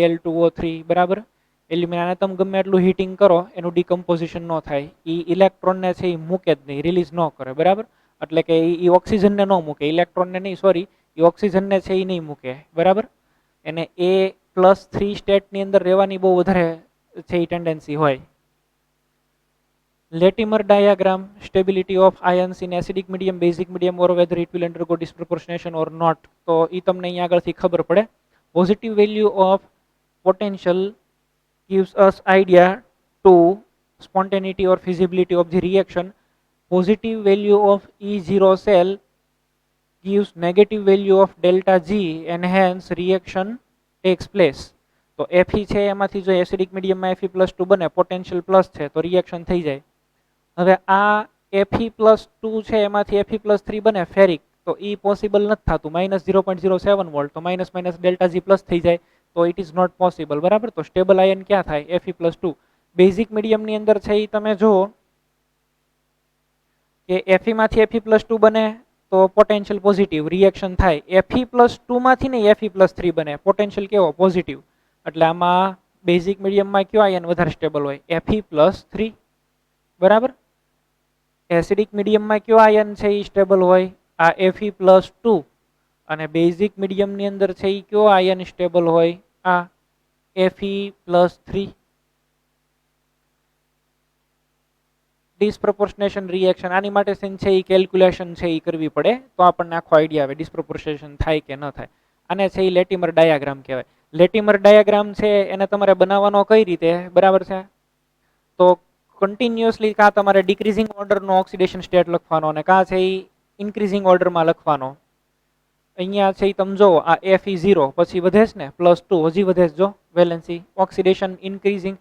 Al2O3, બરાબર. એલ્યુમિનિયમ તમે ગમે એટલું હીટિંગ કરો એનું ડિકમ્પોઝિશન ન થાય, એ ઇલેક્ટ્રોનને છે એ મૂકે જ નહીં, રિલીઝ ન કરે, બરાબર. એટલે કે એ ઓક્સિજનને ન મૂકે, ઇલેક્ટ્રોનને નહીં, સોરી, એ ઓક્સિજનને છે એ નહીં મૂકે, બરાબર. એને A+3 સ્ટેટની અંદર રહેવાની બહુ વધારે છે એ ટેન્ડન્સી હોય. Latimer diagram, stability of ions in acidic medium, basic medium, or whether it will undergo disproportionation or not. તો એ તમને અહીંયા આગળથી ખબર પડે. Positive value of potential gives us idea to spontaneity or feasibility of the reaction. Positive value of E0 cell gives negative value of delta G and hence reaction takes place. તો Fe છે એમાંથી જો acidic મીડિયમમાં Fe+2 બને, potential plus છે તો reaction થઈ જાય. હવે આ Fe+2 છે એમાંથી Fe+3 બને ફેરિક, તો એ પોસિબલ નથી થતું, -0.07 વોલ્ટ, તો minus minus delta G plus થઈ જાય, તો ઇટ ઇઝ નોટ પોસિબલ, બરાબર. તો સ્ટેબલ આયન ક્યાં થાય Fe+2. બેઝિક મીડિયમની અંદર છે એ તમે જુઓ કે Fe માંથી Fe+2 બને તો પોટેન્શિયલ પોઝિટિવ, રિએક્શન થાય. Fe+2 માંથી નહીં Fe+3 બને, પોટેન્શિયલ કેવો પોઝિટિવ, એટલે આમાં બેઝિક મીડિયમમાં કયો આયન વધારે સ્ટેબલ હોય Fe+3, બરાબર. એસિડિક મીડિયમમાં કયો આયન છે એ સ્ટેબલ હોય આ Fe+2, અને બેઝિક મીડિયમની અંદર છે એ કયો આયન સ્ટેબલ હોય આ Fe+3. ડિસ્પ્રોપોર્શનેશન રિએક્શન, આની માટે છે એ કેલ્ક્યુલેશન છે એ કરવી પડે તો આપણને આખો આઈડિયા આવે ડિસ્પ્રોપોર્શનેશન થાય કે ન થાય. આને છે એ લેટિમર ડાયાગ્રામ કહેવાય. લેટિમર ડાયાગ્રામ છે એને તમારે બનાવવાનો કઈ રીતે, બરાબર છે. તો કન્ટિન્યુઅસલી કાં તમારે ડિક્રીઝિંગ ઓર્ડરનો ઓક્સિડેશન સ્ટેટ લખવાનો, અને કાં છે એ ઇન્ક્રીઝિંગ ઓર્ડરમાં લખવાનો. અહીંયા છે એ તમે જો આ Fe0 પછી વધે છે ને +2, હજી વધે છે જો વેલેન્સી, ઓક્સિડેશન ઇન્ક્રીઝિંગ,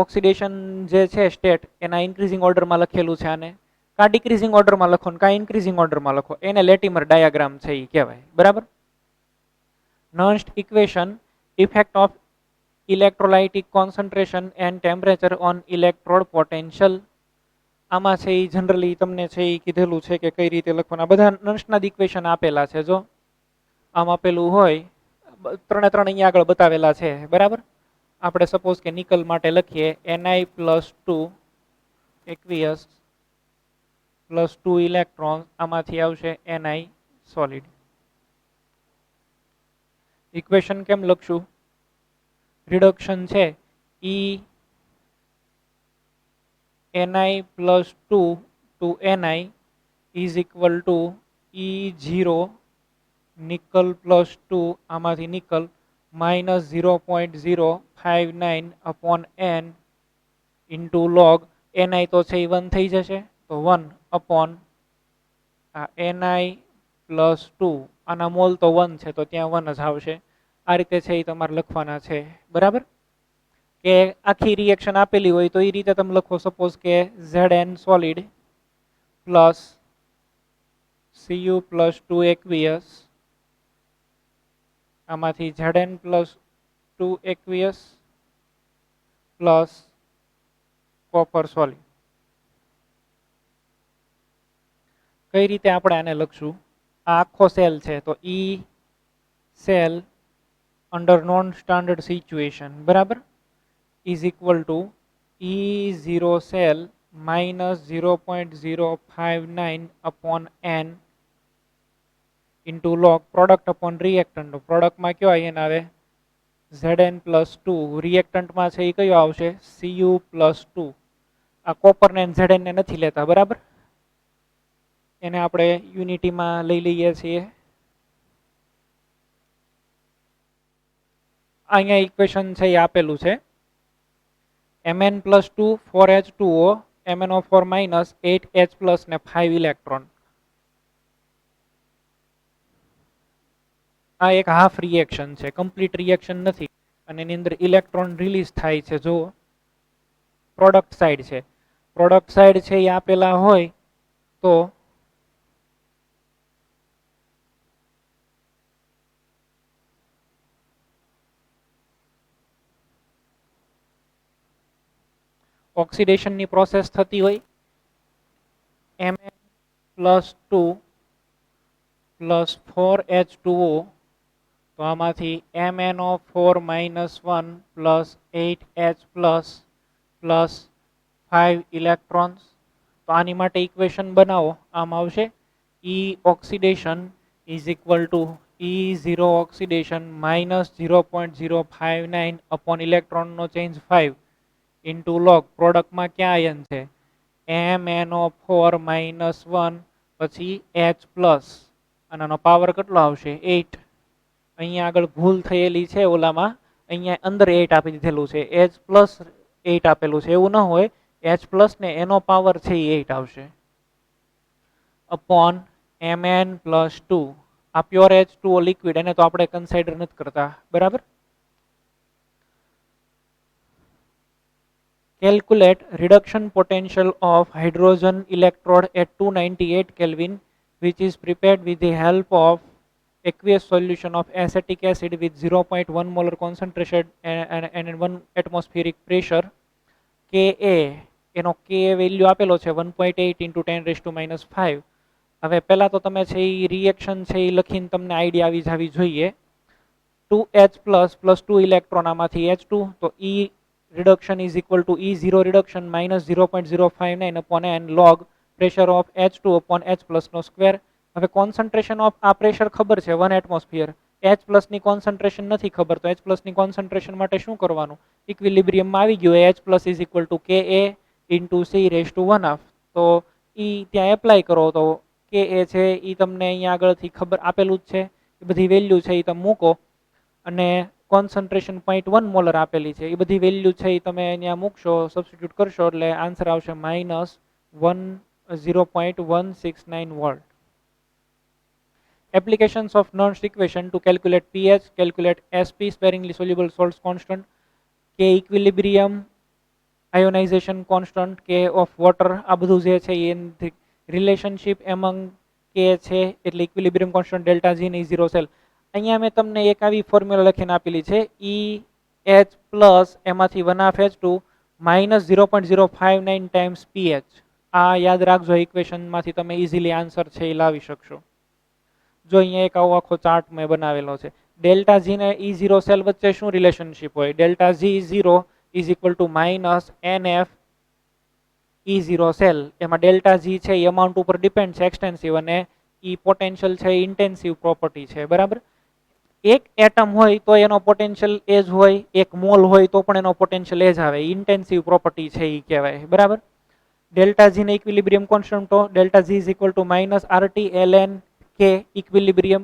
ઓક્સિડેશન જે છે સ્ટેટ એના ઇન્ક્રીઝિંગ ઓર્ડરમાં લખેલું છે, આને કાં ડિક્રીઝિંગ ઓર્ડરમાં લખો ને કાં ઇન્ક્રીઝિંગ ઓર્ડરમાં લખો, એને લેટિમર ડાયાગ્રામ છે એ કહેવાય, બરાબર. Nernst equation, effect of electrolytic concentration and temperature on electrode potential. આમાં છે એ જનરલી તમને છે એ કીધેલું છે કે કઈ રીતે લખવાના, બધા નર્સના ઇક્વેશન આપેલા છે, જો આમ આપેલું હોય, ત્રણે ત્રણ અહીંયા આગળ બતાવેલા છે, બરાબર. આપણે સપોઝ કે નિકલ માટે લખીએ Ni+2 aqueous +2 ઇલેક્ટ્રોન, આમાંથી આવશે Ni સોલિડ. ઇક્વેશન કેમ લખશું, રિડક્શન છે Ni+2 to Ni is equal to E0 nickel +2, આમાંથી nickel -0.059 upon n into log Ni તો છે એ 1 થઈ જશે, તો 1 upon Ni+2, આના મોલ તો 1 છે તો ત્યાં 1 જ આવશે. આ રીતે છે એ તમારે લખવાના છે, બરાબર. કે આખી રિએક્શન આપેલી હોય તો એ રીતે તમે લખો, સપોઝ કે Zn solid plus Cu+2 aqueous, આમાંથી Zn+2 aqueous plus copper solid. કઈ રીતે આપણે આને લખશું, આ આખો સેલ છે તો E cell under non standard situation, બરાબર, is equal to E0 cell -0.059 upon n into log product upon reactant. પ્રોડક્ટમાં કયો આયન આવે Zn+2 રિએક્ટન્ટમાં છે એ કયો આવશે Cu+2. આ કોપર ને Zn ને નથી લેતા બરાબર, એને આપણે યુનિટીમાં લઈ લઈએ છીએ. અહીંયા ઇક્વેશન છે એ આપેલું છે Mn+2 4H2O MnO4 -8H+ ને 5 ઇલેક્ટ્રોન. આ એક હાફ રિએક્શન છે, કમ્પ્લીટ રિએક્શન નથી, અને એની અંદર ઇલેક્ટ્રોન રિલીઝ થાય છે. જો પ્રોડક્ટ સાઈડ છે, પ્રોડક્ટ સાઈડ છે એ આપેલા હોય તો ઓક્સિડેશનની પ્રોસેસ થતી હોય Mn+2 + 4H2O, તો આમાંથી MnO4 -1 + 8H+ + 5 ઇલેક્ટ્રોન્સ. તો આની માટે ઇક્વેશન બનાવો, આમ આવશે E oxidation = E0 oxidation -0.059 upon ઇલેક્ટ્રોનનો ચેન્જ 5 into log પ્રોડક્ટમાં ક્યાં આયન છે MnO4 -1 પછી H+, અને આનો પાવર કેટલો આવશે 8. અહીંયા આગળ ભૂલ થયેલી છે ઓલામાં, અહીંયા અંદર 8 આપી દીધેલું છે, H+8 આપેલું છે, એવું ન હોય. H+ ને એનો પાવર છે એ 8 આવશે અપોન Mn+2. આ પ્યોર H2O લિક્વિડ, એને તો આપણે કન્સિડર નથી કરતા બરાબર. Calculate reduction potential of hydrogen electrode at 298 Kelvin, which is prepared with the help of aqueous solution of acetic acid with 0.1 molar concentration and 1 atmospheric pressure. Ka એનો Ka value આપેલો છે 1.8 × 10⁻⁵. હવે પહેલા તો તમે છે એ રિએક્શન છે એ લખીને તમને આઈડિયા આવી જવી જોઈએ. 2H+ + 2 ઇલેક્ટ્રોન આમાંથી H2, તો E reduction = E0 reduction -0.059 upon n log pressure of H2 upon H+ નો સ્ક્વેર. હવે કોન્સન્ટ્રેશન ઓફ આ પ્રેશર ખબર છે 1 એટમોસ્ફિયર, H+ ની કોન્સન્ટ્રેશન નથી ખબર, તો H+ ની કોન્સન્ટ્રેશન માટે શું કરવાનું, ઇક્વિલિબ્રિયમમાં આવી ગયું H+ = Ka × C⁻⁴. તો ઈ ત્યાં એપ્લાય કરો તો Ka છે એ તમને અહીંયા આગળથી ખબર આપેલું જ છે, એ બધી વેલ્યુ છે એ તમે મૂકો, અને કોન્સન્ટ્રેશન 0.1 મોલર આપેલી છે, એ બધી વેલ્યુ છે એ તમે અહીંયા મૂકશો, સબસ્ટિટ્યુટ કરશો એટલે આન્સર આવશે -0.169 volt. Applications of Nernst equation to calculate pH, calculate Sp sparingly soluble salts constant, K equilibrium, ionization constant, K of water, આ બધું જે છે એ રિલેશનશિપ એમંગ K છે એટલે ઇક્વિલિબ્રિયમ કોન્સ્ટન્ટ ડેલ્ટા G ને E0 સેલ. અહીંયા મેં તમને એક આવી ફોર્મ્યુલા લખીને આપેલી છે EH+ એમાંથી 1/2H2 -0.059 ટાઈમ્સ pH. આ યાદ રાખજો, ઇક્વેશનમાંથી તમે ઇઝીલી આન્સર છે એ લાવી શકશો. જો અહીંયા એક આવો આખો ચાર્ટ મેં બનાવેલો છે. ડેલ્ટા G ને E0 સેલ વચ્ચે શું રિલેશનશિપ હોય, delta G0 = -NF E0 cell. એમાં ડેલ્ટા G છે એ અમાઉન્ટ ઉપર ડિપેન્ડ છે, એક્સટેન્સિવ, અને ઈ પોટેન્શિયલ છે એ ઇન્ટેન્સિવ પ્રોપર્ટી છે બરાબર. એક એટમ હોય તો એનો પોટેન્શિયલ એ જ હોય, એક મોલ હોય તો પણ એનો પોટેન્શિયલ એ જ આવે, ઇન્ટેન્સિવ પ્રોપર્ટી છે એ કહેવાય બરાબર. ડેલ્ટા G ને ઇક્વિલિબ્રિયમ કોન્સ્ટન્ટ, તો delta G = RT ln K equilibrium.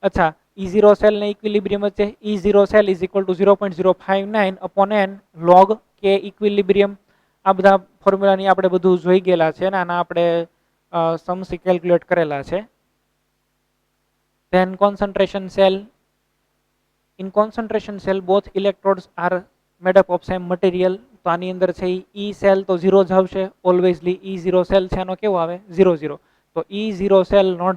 અચ્છા, E0 સેલ ને ઇક્વિલિબ્રિયમ વચ્ચે E0 cell = 0.059 upon n log K equilibrium. આ બધા ફોર્મ્યુલાની આપણે બધું જોઈ ગયેલા છે, અને આના આપણે સમસી કેલ્ક્યુલેટ કરેલા છે. Then concentration cell. In concentration cell both electrodes are made up of same material. તો આની અંદર છે E સેલ તો 0 જ આવશે ઓલવેઝલી. E0 સેલ છે એનો કેવો આવે 0 0. તો E0 cell not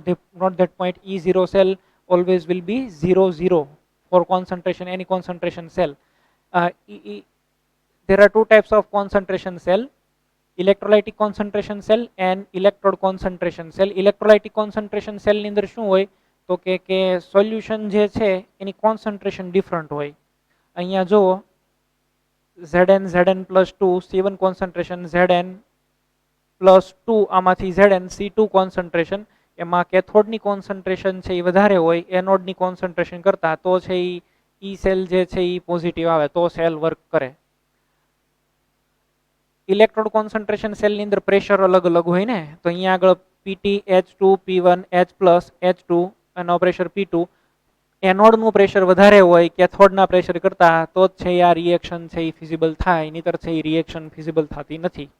that point, E0 cell always will be 0 0 for concentration, any concentration cell. There are two types of concentration cell, electrolytic concentration cell and electrode concentration cell. Electrolytic concentration cell ની અંદર શું હોય તો કે solution જે છે એની concentration different હોય. અહીંયા જુઓ Zn+2 C1 કોન્સન્ટ્રેશન, Zn+2 આમાંથી Zn C2 કોન્સન્ટ્રેશન, એમાં કેથોડની કોન્સન્ટ્રેશન છે એ વધારે હોય એનોડની કોન્સન્ટ્રેશન કરતા, તો છે એ ઈ સેલ જે છે એ પોઝિટિવ આવે તો સેલ વર્ક કરે. ઇલેક્ટ્રોડ કોન્સન્ટ્રેશન સેલની અંદર પ્રેશર અલગ અલગ હોય ને, તો અહીંયા આગળ PT H2 P1 H+ H2 એનો પ્રેશર P2. એનોડનું પ્રેશર વધારે હોય કેથોડના પ્રેશર કરતા તો જ છે આ રિએક્શન છે એ ફિઝિબલ થાય, નહીતર છે એ રિએક્શન ફિઝિબલ થતી નથી.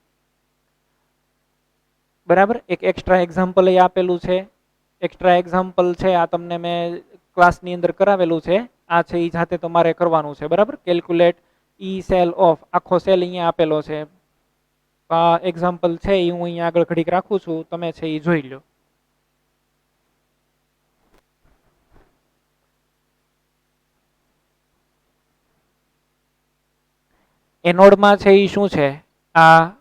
બરાબર. એક એક્સ્ટ્રા એક્ઝામ્પલ એ આપેલું છે. એક્સ્ટ્રા એક્ઝામ્પલ છે આ તમને મેં ક્લાસની અંદર કરાવેલું છે. આ છે એ જાતે તમારે કરવાનું છે. બરાબર. કેલ્ક્યુલેટ ઈ સેલ ઓફ આખો સેલ અહીંયા આપેલો છે. આ એક્ઝામ્પલ છે એ હું અહીંયા આગળ ઘડીક રાખું છું, તમે છે એ જોઈ લો. એનોડમાં છે એ શું છે, આ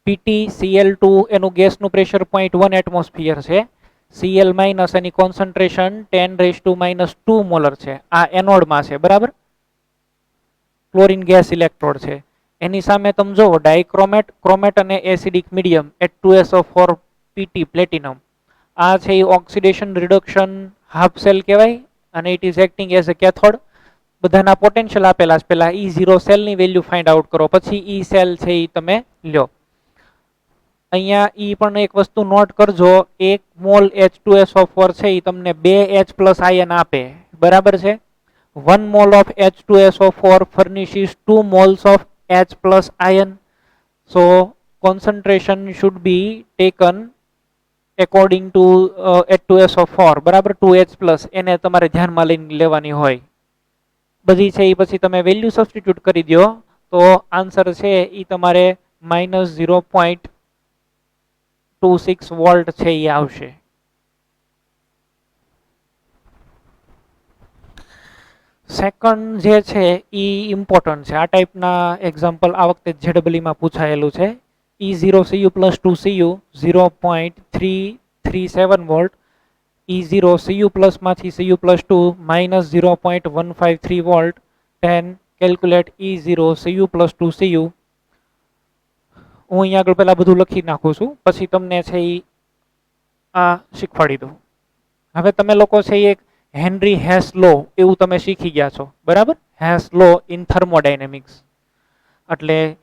PtCl2 એનું ગેસનું પ્રેશર 0.1 એટમોસ્ફિયર છે. Cl- એની કોન્સન્ટ્રેશન 10⁻² મોલર છે. આ એનોડમાં છે. બરાબર. ક્લોરીન ગેસ ઇલેક્ટ્રોડ છે. એની સામે તમે જુઓ ડાયક્રોમેટ, ક્રોમેટ અને acidic medium H2SO4 Pt platinum. આ છે એ ઓક્સિડેશન રિડક્શન હાફ સેલ કહેવાય અને it is acting as a cathode. બધાના પોટેન્શિયલ આપેલા છે. પહેલા E0 સેલની વેલ્યુ ફાઇન્ડ આઉટ કરો, પછી ઈ સેલ છે એ તમે લ્યો. અહીંયા ઈ પણ એક વસ્તુ નોટ કરજો, 1 મોલ H2SO4 છે એ તમને 2 H+ આયન આપે. બરાબર છે. 1 mole of H2SO4 furnishes 2 moles of H+ ion. So concentration should be taken according to H2SO4. બરાબર. 2H+. એને તમારે ધ્યાનમાં લઈને લેવાની હોય. બધી છે એ પછી તમે વેલ્યુ સબસ્ટિટ્યુટ કરી દો તો આન્સર છે એ તમારે -0.26 વોલ્ટ છે એ આવશે. સેકન્ડ જે છે એ ઇમ્પોર્ટન્ટ છે. આ ટાઈપના એક્ઝામ્પલ આ વખતે JEE માં પૂછાયેલું છે. E0Cu + 2Cu 0.337 volt. E0Cu+ માંથી Cu+2 -0.153 volt. 10 calculate E0Cu + 2Cu. હું અહીંયા આગળ પહેલા બધું લખી નાખું છું, પછી તમને છે એ આ શીખવાડી દઉં. હવે તમે લોકો છે એક હેનરી હેસ લો એવું તમે શીખી ગયા છો. બરાબર. હેસ લો ઇન થર્મોડાયનેમિક્સ. એટલે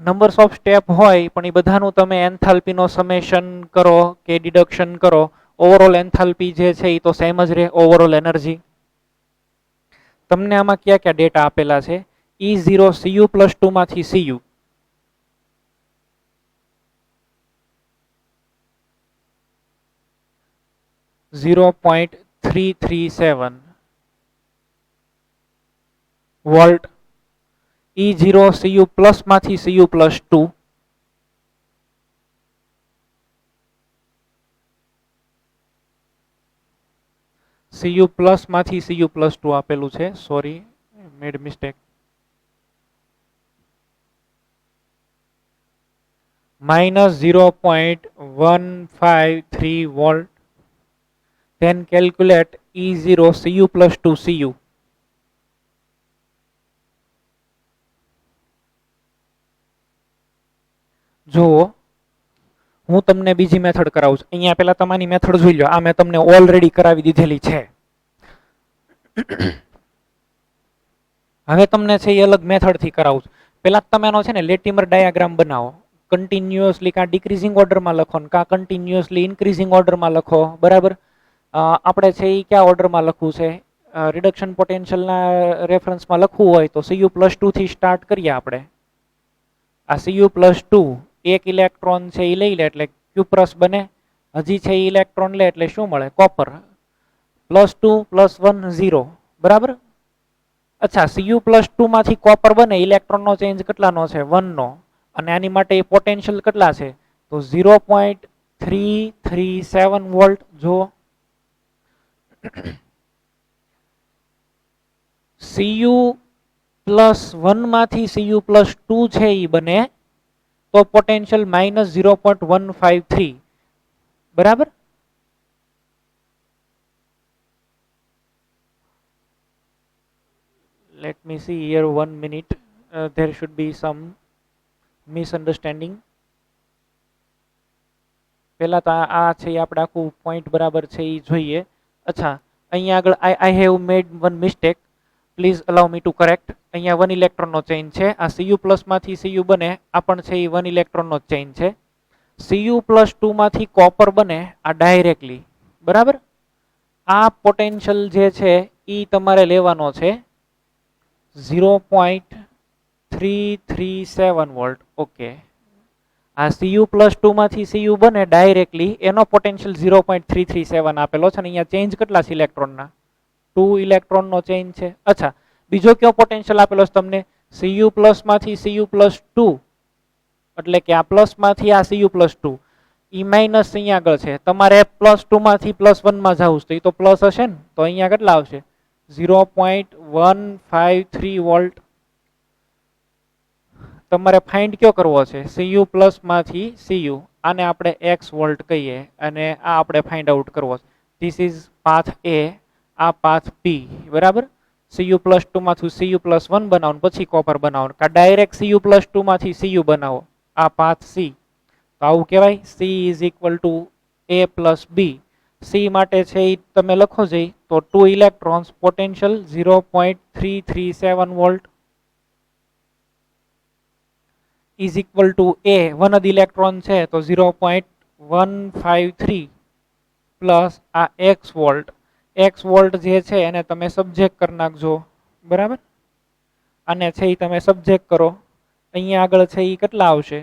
નંબર્સ ઓફ સ્ટેપ હોય પણ એ બધાનું તમે એન્થાલ્પીનો સમેશન કરો કે ડિડક્શન કરો, ઓવરઓલ એન્થાલ્પી જે છે એ તો સેમ જ રહે. ઓવરઓલ એનર્જી તમને આમાં કયા કયા ડેટા આપેલા છે. E0Cu+2 માંથી Cu 0.337 વોલ્ટ. E0Cu+ માંથી Cu+2 Cu+ માંથી Cu+2 આપેલું છે. Sorry, made mistake. -0.153 volt. Then calculate E0Cu+2 Cu. જુઓ, હું તમને બીજી મેથડ કરાવું છું. અહીંયા પહેલા તમારી મેથડ જોઈ લો. આ મેં તમને ઓલરેડી કરાવી દીધેલી છે. હવે તમને છે એ અલગ મેથડ થી કરાવું છું. પહેલા તમે એનો છે ને લેટિમર ડાયાગ્રામ બનાવો. કન્ટિન્યુઅસલી કાં ડિક્રીઝિંગ ઓર્ડરમાં લખો ને કાં કન્ટિન્યુઅસલી ઇન્ક્રીઝિંગ ઓર્ડરમાં લખો. બરાબર. આપણે છે એ કયા ઓર્ડરમાં લખવું છે, રિડક્શન પોટેન્શિયલના રેફરન્સમાં લખવું હોય તો Cu+2 થી સ્ટાર્ટ કરીએ આપણે. આ Cu+2 એક ઇલેક્ટ્રોન છે એ લઈ લે એટલે Q+ બને. હજી છે એ ઇલેક્ટ્રોન લે એટલે શું મળે, કોપર. +2 +1 0. બરાબર. અચ્છા, Cu+2 માંથી કોપર બને, ઇલેક્ટ્રોનનો ચેન્જ કેટલાનો છે, 1 નો. અને આની માટે પોટેન્શિયલ કેટલા છે તો 0.337 વોલ્ટ. જો Cu+1 માંથી Cu+2 છે એ બને તો પોટેન્શિયલ -0.153. બરાબર. Let me see here 1 minute. There should be some misunderstanding. પહેલા તો આ છે આપણે આખું પોઈન્ટ બરાબર છે એ જોઈએ. અચ્છા, અહીંયા આગળ I have made one mistake, please allow me to correct. અહીંયા 1 ઇલેક્ટ્રોનનો ચેઇન છે. આ Cu+ માંથી Cu બને, આ પણ છે એ 1 ઇલેક્ટ્રોનનો ચેઇન છે. Cu+2 માંથી કોપર બને આ ડાયરેક્ટલી, બરાબર. આ પોટેન્શિયલ જે છે એ તમારે લેવાનો છે 0.337 વોલ્ટ. ઓકે, આ Cu+2 માંથી Cu બને ડાયરેક્ટલી, એનો પોટેન્શિયલ 0.337 આપેલો છે. અને અહીંયા ચેન્જ કેટલા છે ઇલેક્ટ્રોનના? 2 ઇલેક્ટ્રોનનો ચેઇન છે. અચ્છા, બીજો કયો પોટેન્શિયલ આપેલો છે તમને? Cu+ માંથી Cu+2, એટલે કે આ પ્લસ માંથી આ Cu+2, ઈ માઇનસ અહીંયા આગળ છે. તમારે +2 માંથી +1 માં જવું છે, તો એ તો પ્લસ હશે ને. તો અહીંયા કેટલા આવશે? 0.153 વોલ્ટ. તમારે ફાઇન્ડ કયો કરવો છે? Cu+ માંથી Cu, આને આપણે x વોલ્ટ કહીએ, અને આ આપણે ફાઇન્ડ આઉટ કરવો છે. ધીસ ઇઝ પાથ A, આ પાથ B, બરાબર. Cu+2 માંથી Cu+1 બનાવો, પછી કોપર બનાવો, કા ડાયરેક્ટ Cu+2 માંથી Cu બનાવો, આ પાથ C. તો આવું કહેવાય C = A + B. C માટે છે એ તમે લખો જઈ તો 2 electrons, potential 0.337 volt is equal two A, 1 જ ઇલેક્ટ્રોન છે તો 0.153 પ્લસ આ x વોલ્ટ. x વોલ્ટ જે છે એને તમે સબ્જેક્ટ કરી નાખજો, બરાબર. અને છે એ તમે સબ્જેક્ટ કરો, અહીંયા આગળ છે એ કેટલા આવશે?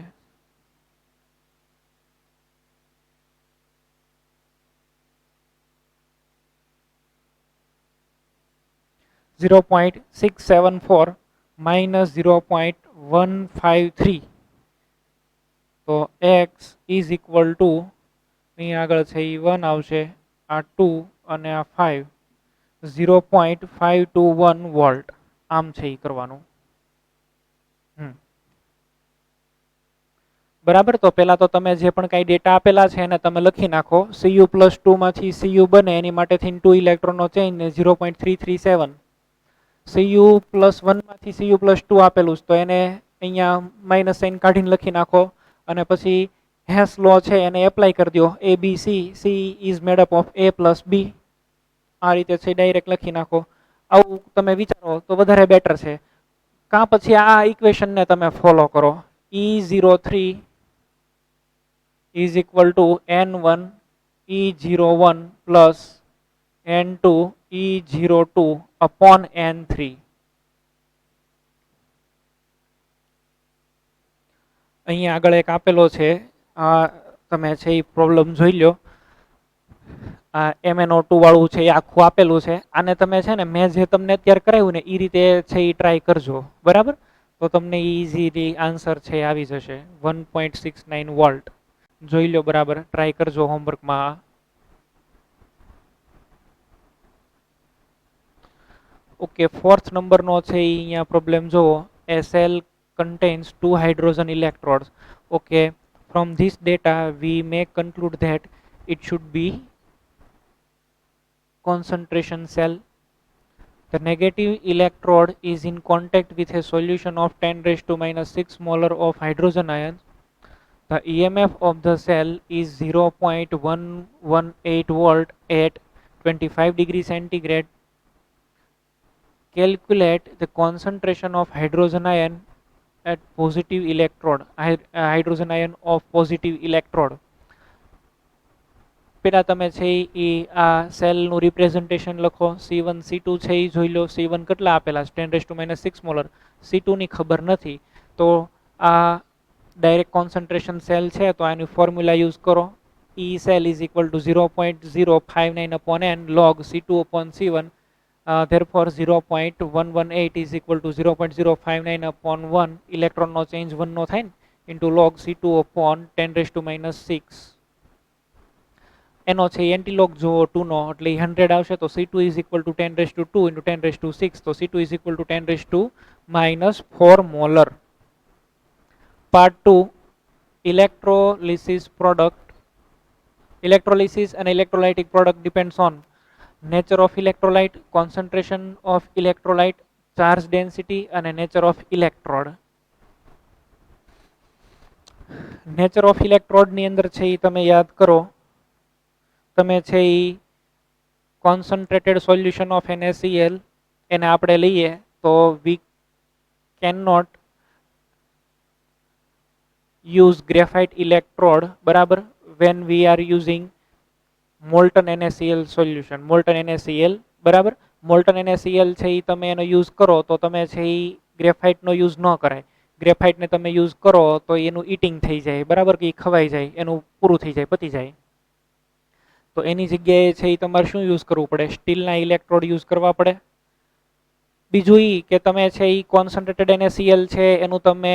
0.674 માઇનસ 0.153. તો x ઇઝ ઇક્વલ ટુ, અહીંયા આગળ છે એ 1 આવશે, આ 2 અને આ 5, 0.521 વોલ્ટ. આમ છે એ કરવાનું. બરાબર. તો પહેલા તો તમે જે પણ કાંઈ ડેટા આપેલા છે એને તમે લખી નાખો. Cu+2 માંથી Cu બને એની માટેથી 2 ઇલેક્ટ્રોનનો ચેઇન ને 0.337. Cu+1 માંથી Cu+2 આપેલું છે તો એને અહીંયા માઇનસ સાઇન કાઢીને લખી નાખો, અને પછી હેસ લો છે એને એપ્લાય કરી દો. ABC, C is made up of A + B. આ રીતે છે ડાયરેક્ટ લખી નાખો. આવું તમે વિચારો તો વધારે બેટર છે. કાં પછી આ ઇક્વેશનને તમે ફોલો કરો. E03 is equal to N1 E01 plus N2 E02 upon N3. અહીંયા આગળ એક આપેલો છે, આ તમે છે એ પ્રોબ્લેમ જોઈ લો. આ MnO2 વાળું છે એ આખું આપેલું છે. આને તમે છે ને મેં જે તમને અત્યારે કરાવ્યું ને એ રીતે છે એ ટ્રાય કરજો, બરાબર. તો તમને ઇઝીલી આન્સર છે આવી જશે 1.69 વોલ્ટ. જોઈ લો, બરાબર. ટ્રાય કરજો હોમવર્કમાં. ઓકે, 4th નંબરનો છે એ અહીંયા પ્રોબ્લેમ જુઓ. A cell contains 2 hydrogen electrodes. Okay, from this data we may conclude that it should be concentration cell. The negative electrode is in contact with a solution of 10⁻⁻⁶ molar of hydrogen ions. The EMF of the cell is 0.118 volt at 25 degrees centigrade. Calculate the concentration of hydrogen ion at positive electrode, hydrogen ion of positive electrode. પેલા તમે છે એ આ સેલનું representation લખો. C1 C2 છે એ જોઈ લો. C1 કેટલા આપેલા છે? 10⁻⁶ મોલર. C2 ની ખબર નથી તો આ ડાયરેક્ટ કોન્સન્ટ્રેશન સેલ છે તો આની ફોર્મ્યુલા યુઝ કરો. E cell is equal to 0.059 upon n log C2 upon C1. Therefore 0.118 is equal to 0.059 upon 1. ઇલેક્ટ્રોનનો change 1 નો થાય ને, ઇન્ટુ log C2 upon 10⁻⁶. એનો છે એન્ટીલોગ જો 2 નો એટલે 100 આવશે. તો C2 is equal to 10⁻² into 10⁻⁶. તો C2 is equal to 10⁻⁻4 molar. Part 2, electrolysis product. Electrolysis and electrolytic product depends on nature of electrolyte, concentration of electrolyte, charge density and nature of electrode. Nature of electrode ની અંદર છે એ તમે યાદ કરો. તમે છે એ કોન્સન્ટ્રેટેડ સોલ્યુશન ઓફ NaCl એને આપણે લઈએ તો we can not use graphite electrode, બરાબર, when we are using molten NaCl solution. Molten NaCl, બરાબર, મોલ્ટન NaCl છે એ તમે એનો યુઝ કરો તો તમે છે એ ગ્રેફાઇટનો યુઝ ન કરાય. ગ્રેફાઇટને તમે યુઝ કરો તો એનું ઈટિંગ થઈ જાય, બરાબર, કે એ ખવાઈ જાય, એનું પૂરું થઈ જાય, પતી જાય. તો એની જગ્યાએ છે એ તમારે શું યુઝ કરવું પડે? સ્ટીલના ઇલેક્ટ્રોડ યુઝ કરવા પડે. બીજું એ કે તમે છે એ કોન્સન્ટ્રેટેડ NaCl છે એનું તમે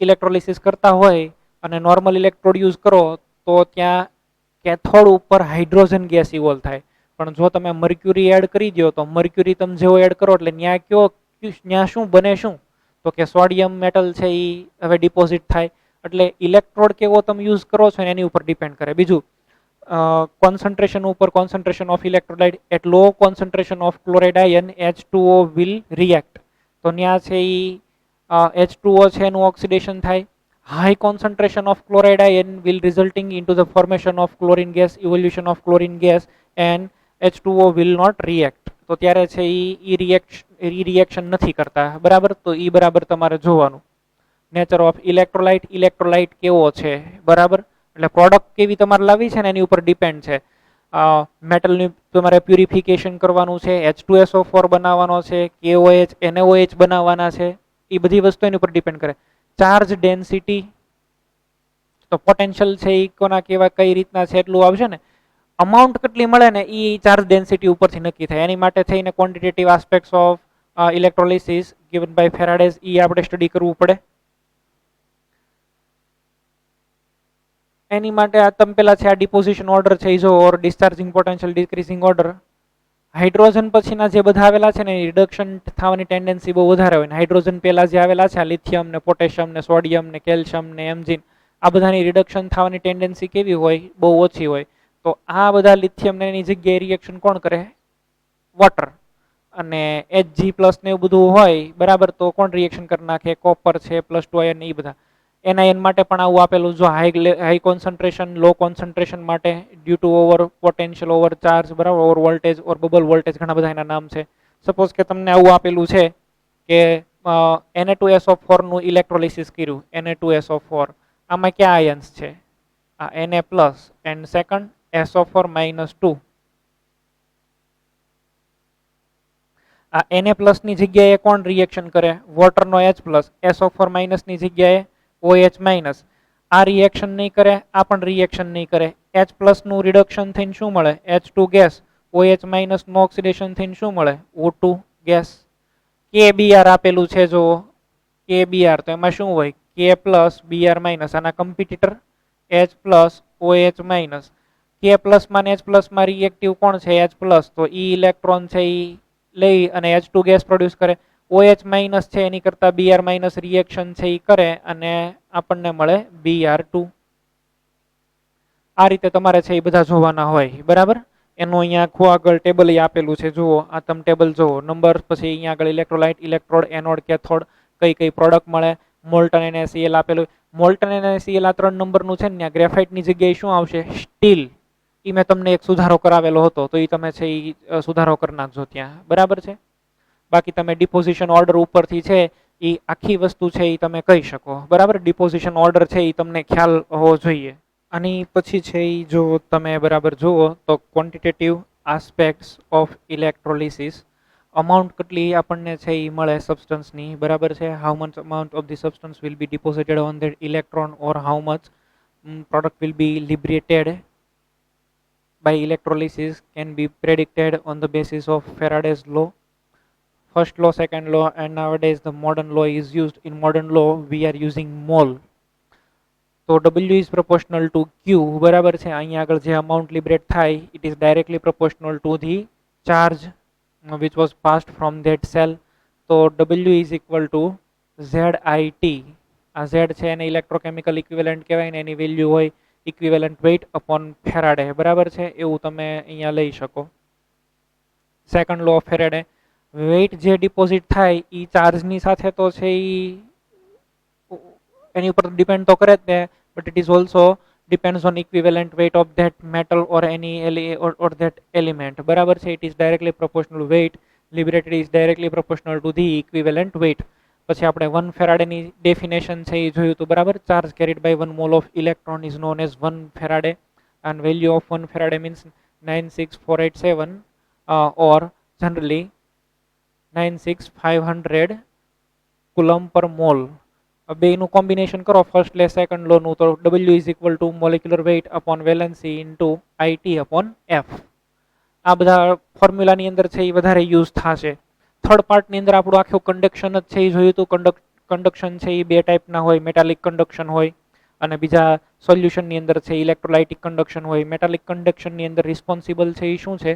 ઇલેક્ટ્રોલિસિસ કરતા હોય અને નોર્મલ ઇલેક્ટ્રોડ યુઝ કરો તો ત્યાં કેથોડ ઉપર હાઇડ્રોજન ગેસ ઇવોલ્વ થાય. પણ જો તમે મર્ક્યુરી એડ કરી દો તો મર્ક્યુરી તમે જેવો એડ કરો એટલે ત્યાં શું બને? શું તો કે સોડિયમ મેટલ છે એ હવે ડિપોઝિટ થાય. એટલે ઇલેક્ટ્રોડ કેવો તમે યુઝ કરો છો એની ઉપર ડિપેન્ડ કરે. બીજું, કોન્સન્ટ્રેશન ઉપર, concentration of electrolyte at low concentration of chloride ion H2O will react. તો ત્યાં છે એ H2O છે એનું ઓક્સિડેશન થાય. High concentration of chloride ion will resulting into the formation of chlorine gas, evolution of chlorine gas, and H2O will not react. તો ત્યારે છે એ reaction નથી કરતા, બરાબર. તો એ બરાબર તમારે જોવાનું. નેચર ઓફ ઇલેક્ટ્રોલાઇટ, ઇલેક્ટ્રોલાઇટ કેવો છે, બરાબર. એટલે પ્રોડક્ટ કેવી તમારે લાવી છે ને એની ઉપર ડિપેન્ડ છે. મેટલની તમારે પ્યુરિફિકેશન કરવાનું છે, H2SO4 બનાવવાનો છે, KOH NaOH બનાવવાના છે, એ બધી વસ્તુ એની ઉપર ડિપેન્ડ કરે. ચાર્જ ડેન્સિટી, તો પોટેન્શિયલ છે એ કોના કેવા કઈ રીતના છે એટલું આવશે ને. અમાઉન્ટ કેટલી મળે ને એ ચાર્જ ડેન્સિટી ઉપરથી નક્કી થાય. એની માટે થઈને quantitative aspects of electrolysis given by Faraday's એ આપણે સ્ટડી કરવું પડે. એની માટે આ તમે પેલા છે આ ડિપોઝિશન ઓર્ડર છે એ જો, ઓર ડિસ્ચાર્જિંગ પોટેન્શિયલ ડિક્રીઝિંગ ઓર્ડર. હાઇડ્રોજન પછીના જે બધા આવેલા છે ને રિડક્શન થવાની ટેન્ડન્સી બહુ વધારે હોય. હાઇડ્રોજન પહેલા જે આવેલા છે લિથિયમ ને પોટેશિયમ ને સોડિયમ ને કેલ્શિયમ ને એમજીન, આ બધાની રિડક્શન થવાની ટેન્ડન્સી કેવી હોય? બહુ ઓછી હોય. તો આ બધા લિથિયમ ને એની જગ્યાએ રિએક્શન કોણ કરે? વોટર. અને Hg પ્લસ ને એવું બધું હોય, બરાબર, તો કોણ રિએક્શન કરી નાખે? કોપર છે, +2 આયન ને એ બધા. NiN માટે પણ આવું આપેલું, જો હાઈ કોન્સન્ટ્રેશન, લો કોન્સન્ટ્રેશન માટે due to over potential, over charge, બરાબર, over voltage or bubble voltage, ઘણા બધા એના નામ છે. સપોઝ કે તમને આવું આપેલું છે કે Na2SO4 નું ઇલેક્ટ્રોલિસિસ કર્યું, Na2SO4, આમાં ક્યાં આયન્સ છે? આ Na plus and second SO4 -2. આ Na પ્લસ ની જગ્યાએ કોણ રિએક્શન કરે? વોટરનો H પ્લસ. SO4 માઇનસ ની જગ્યાએ OH માઇનસ. આ રિએક્શન નહીં કરે, આ પણ રિએક્શન નહીં કરે. H પ્લસ નું રિડક્શન થઈને શું મળે? H2 gas. OH માઇનસ નું ઓક્સિડેશન થઈને શું મળે? O2 gas. KBr આપેલું છે જો, KBr, તો એમાં શું હોય? K plus Br minus. આના કમ્પિટિટર H plus OH minus. K plus માં H પ્લસ માં રિએક્ટિવ કોણ છે? H plus. તો ઈ ઇલેક્ટ્રોન છે ઈ લઈ અને H2 ગેસ પ્રોડ્યુસ કરે. OH માઇનસ છે એની કરતા Br માઇનસ રિએક્શન છે એ કરે અને આપણને મળે Br2. આ રીતે તમારે છે એ બધા જોવાના હોય, બરાબર. એનું અહીંયા આખું આગળ ટેબલ આપેલું છે, જુઓ. આ તમે ટેબલ જુઓ, નંબર, પછી અહીંયા આગળ ઇલેક્ટ્રોલાઇટ, ઇલેક્ટ્રોડ, એનોડ, કેથોડ, કઈ કઈ પ્રોડક્ટ મળે. મોલ્ટન NaCl આપેલું. મોલ્ટન NaCl આ 3 નંબરનું છે ને, ગ્રેફાઇટની જગ્યાએ શું આવશે? સ્ટીલ. એ મેં તમને એક સુધારો કરાવેલો હતો, તો એ તમે છે એ સુધારો કરી નાખજો ત્યાં, બરાબર છે. બાકી તમે ડિપોઝિશન ઓર્ડર ઉપરથી છે એ આખી વસ્તુ છે એ તમે કહી શકો, બરાબર. ડિપોઝિશન ઓર્ડર છે એ તમને ખ્યાલ હોવો જોઈએ. આની પછી છે એ જો તમે બરાબર જુઓ તો ક્વોન્ટિટેટિવ આસ્પેક્ટ્સ ઓફ ઇલેક્ટ્રોલિસિસ. અમાઉન્ટ કેટલી આપણને છે એ મળે સબસ્ટન્સની, બરાબર છે. How much amount of the substance will be ડિપોઝિટેડ on the electron or how much product will be liberated by electrolysis can be predicted on the basis of Faraday's law. First law, second law, and nowadays the modern law is used. In modern law we are using mole. તો W is proportional to Q, બરાબર છે. અહીંયા આગળ જે amount liberate થાય it is directly proportional to the charge which was passed from that cell. તો W is equal to ZIT. આ Z છે એને ઇલેક્ટ્રોકેમિકલ ઇક્વિવેલન્ટ કહેવાય ને એની વેલ્યુ હોય ઇક્વિવેલન્ટ વેઇટ અપોન ફેરાડે, બરાબર છે. એવું તમે અહીંયા લઈ શકો. Second law of Faraday, weight જે ડિપોઝિટ થાય એ ચાર્જની સાથે તો છે એ એની ઉપર ડિપેન્ડ તો કરે જ ને, but it is also depends on equivalent weight of that metal or any or that element. બરાબર છે, it is directly proportional weight liberated is directly proportional to the equivalent weight. પછી આપણે 1 ફેરાડે ની definition છે એ જોયું હતું. બરાબર, charge carried by 1 mole of electron is known as 1 Faraday and value of 1 Faraday means 96487 or generally 96500 coulomb per mole. બેનું combination કરો first law second law નું, તો W is equal to molecular weight upon valency into IT upon F. આ બધા ફોર્મ્યુલાની અંદર છે એ વધારે use થશે. થર્ડ પાર્ટની અંદર આપણું આખું કન્ડક્શન જ છે એ જોયું હતું. કન્ડક્શન છે એ બે ટાઈપના હોય, મેટાલિક કન્ડક્શન હોય અને બીજા સોલ્યુશનની અંદર છે ઇલેક્ટ્રોલાઇટિક કન્ડક્શન હોય. મેટાલિક કન્ડક્શનની અંદર રિસ્પોન્સિબલ છે એ શું છે,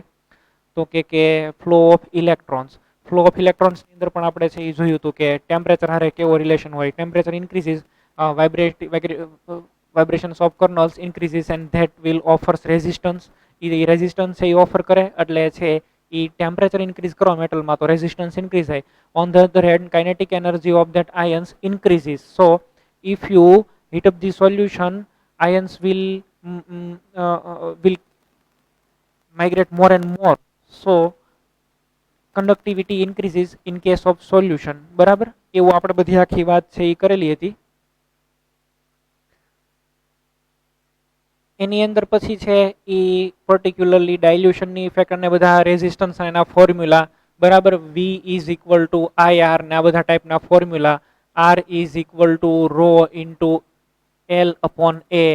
તો કે flow of electrons. Flow of ઇલેક્ટ્રોન્સની અંદર પણ આપણે છે એ જોયું હતું કે ટેમ્પરેચર હારે કેવો રિલેશન હોય. Temperature increases vibrations of kernels increases and that will offers resistance. એ રેઝિસ્ટન્સ છે એ ઓફર કરે એટલે છે એ ટેમ્પરેચર ઇન્ક્રીઝ કરો મેટલમાં તો રેઝિસ્ટન્સ ઇન્ક્રીઝ થાય. On the other hand kinetic energy of that ions ઇન્ક્રીઝીસ. So if you heat up the solution, ions will migrate more and more. So conductivity increases in case of solution. બરાબર, એવું આપણે બધી આખી વાત છે એ કરેલી હતી. એની અંદર પછી છે એ પર્ટિક્યુલરલી ડાયલ્યુશનની ઇફેક્ટ અને બધા રેઝિસ્ટન્સ એના ફોર્મ્યુલા. બરાબર, V is equal to IR ને આ બધા ટાઈપના formula. R is equal to rho into L upon A.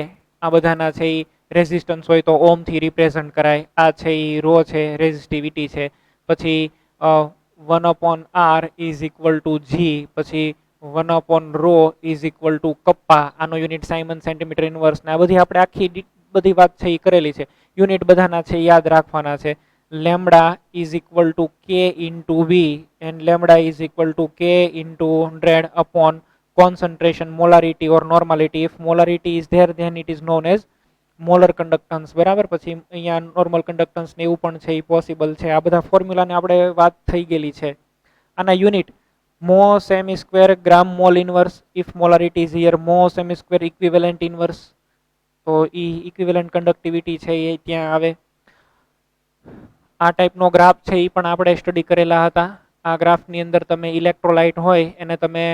આ બધાના છે એ રેઝિસ્ટન્સ હોય તો ઓમથી રિપ્રેઝન્ટ કરાય. આ છે એ રો છે, રેઝિસ્ટિવિટી છે. પછી 1 upon R is equal to G. પછી 1 upon rho is equal to kappa. આનો યુનિટ સાયમન સેન્ટીમીટર ઇનવર્સ ને આ બધી આપણે આખી બધી વાત છે એ કરેલી છે. યુનિટ બધાના છે યાદ રાખવાના છે. Lambda is equal two K into V and lambda is equal two K into 100 upon concentration, molarity or normality. If molarity is there then it is known as molar conductance. બરાબર, પછી અહીંયા normal conductance ને એવું પણ છે એ possible છે. આ બધા ફોર્મ્યુલાને આપણે વાત થઈ ગયેલી છે. આના unit mho semi square gram mole inverse. if molarity is here, mho semi square equivalent inverse. તો એ ઇક્વિવેલન્ટ કન્ડક્ટિવિટી છે એ ત્યાં આવે. આ ટાઈપનો ગ્રાફ છે એ પણ આપણે સ્ટડી કરેલા હતા. આ ગ્રાફની અંદર તમે ઇલેક્ટ્રોલાઇટ હોય એને તમે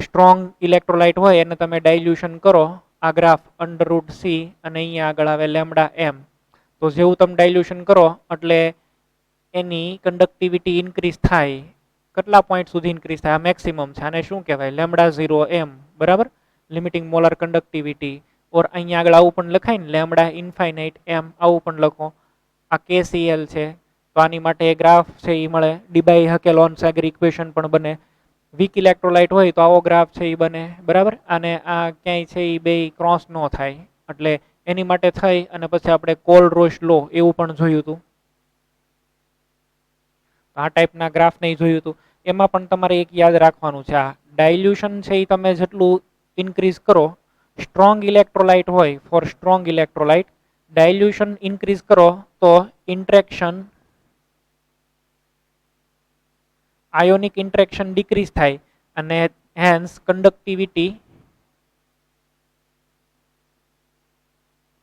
સ્ટ્રોંગ ઇલેક્ટ્રોલાઇટ હોય એને તમે ડાયલ્યુશન કરો. આ ગ્રાફ √C અને અહીંયા આગળ આવે લેમ્ડા m. તો જેવું તમે ડાયલ્યુશન કરો એટલે એની કન્ડક્ટિવિટી ઇન્ક્રીઝ થાય. કેટલા પોઈન્ટ સુધી ઇન્ક્રીઝ થાય? આ મેક્સિમમ છે. આને શું કહેવાય? Lambda 0 m. બરાબર, લિમિટિંગ મોલાર કન્ડક્ટિવિટી. ઓર અહીંયા આગળ આવું પણ લખાય ને, લેમ્ડા ઇન્ફાઇનાઇટ m, આવું પણ લખો. આ KCl છે તો આની માટે ગ્રાફ છે એ મળે. ડીબાઈ હકેલોન સાગર ઇક્વેશન પણ બને. વીક ઇલેક્ટ્રોલાઇટ હોય તો આવો ગ્રાફ છે એ બને. બરાબર, અને આ ક્યાંય છે એ બે ક્રોસ ન થાય એટલે એની માટે થઈ અને પછી આપણે કોલ-રોચ લો એવું પણ જોયું હતું. આ ટાઈપના ગ્રાફ નહીં જોયું હતું. એમાં પણ તમારે એક યાદ રાખવાનું છે, આ ડાયલ્યુશન છે એ તમે જેટલું ઇન્ક્રીઝ કરો, સ્ટ્રોંગ ઇલેક્ટ્રોલાઇટ હોય for strong electrolyte, dilution increase કરો તો ઇન્ટ્રેક્શન આયોનિક ઇન્ટ્રેક્શન ડિક્રીઝ થાય અને હેન્સ કન્ડક્ટિવિટી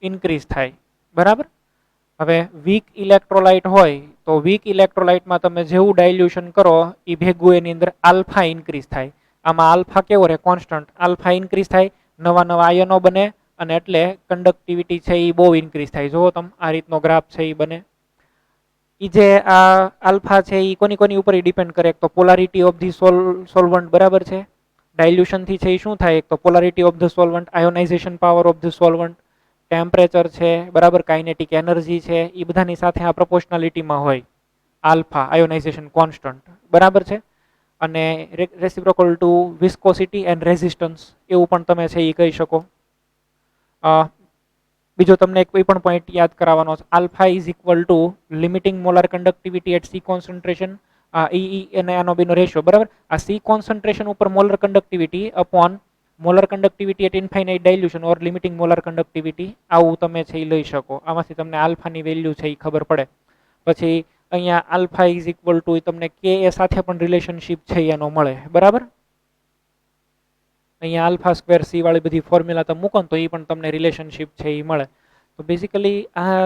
ઇન્ક્રીઝ થાય. બરાબર, હવે વીક ઇલેક્ટ્રોલાઇટ હોય તો વીક ઇલેક્ટ્રોલાઇટમાં તમે જેવું ડાયલ્યુશન કરો એ ભેગું એની અંદર આલ્ફા ઇન્ક્રીઝ થાય. આમાં આલ્ફા કેવો રહે? કોન્સ્ટન્ટ. આલ્ફા ઇન્ક્રીઝ થાય, નવા નવા આયનો બને અને એટલે કન્ડક્ટિવિટી છે એ બહુ ઇન્ક્રીઝ થાય. જુઓ તમે આ રીતનો ગ્રાફ છે એ બને. એ જે આ આલ્ફા છે એ કોની ઉપર ડિપેન્ડ કરે? તો પોલારિટી ઓફ ધી સોલ્વન્ટ. બરાબર છે, ડાયલ્યુશન થી છે એ શું થાય? તો polarity of the solvent, ionisation power of the solvent, temperature છે, બરાબર, કાઇનેટિક એનર્જી છે, એ બધાની સાથે આ પ્રોપોર્શનાલિટીમાં હોય. Alpha ionisation constant. બરાબર છે, અને reciprocal to viscosity and resistance એવું પણ તમે છે એ કહી શકો. બીજો તમને કોઈ પણ પોઈન્ટ યાદ કરાવવાનો છે. Alpha is equal to limiting molar conductivity at C concentration. અને આનો બેનો રેશિયો. બરાબર, આ સી કોન્સન્ટ્રેશન ઉપર molar conductivity upon molar conductivity at infinite dilution or limiting molar conductivity, આવું તમે છે એ લઈ શકો. આમાંથી તમને આલ્ફાની વેલ્યુ છે એ ખબર પડે. પછી અહીંયા આલ્ફા ઇઝ ઇક્વલ ટુ તમને કે એ સાથે પણ રિલેશનશિપ છે એનો મળે. બરાબર, અહીંયા આલ્ફા સ્ક્વેર સી વાળી બધી ફોર્મ્યુલા તમે મૂકો ને તો એ પણ તમને રિલેશનશિપ છે એ મળે. તો બેઝિકલી આ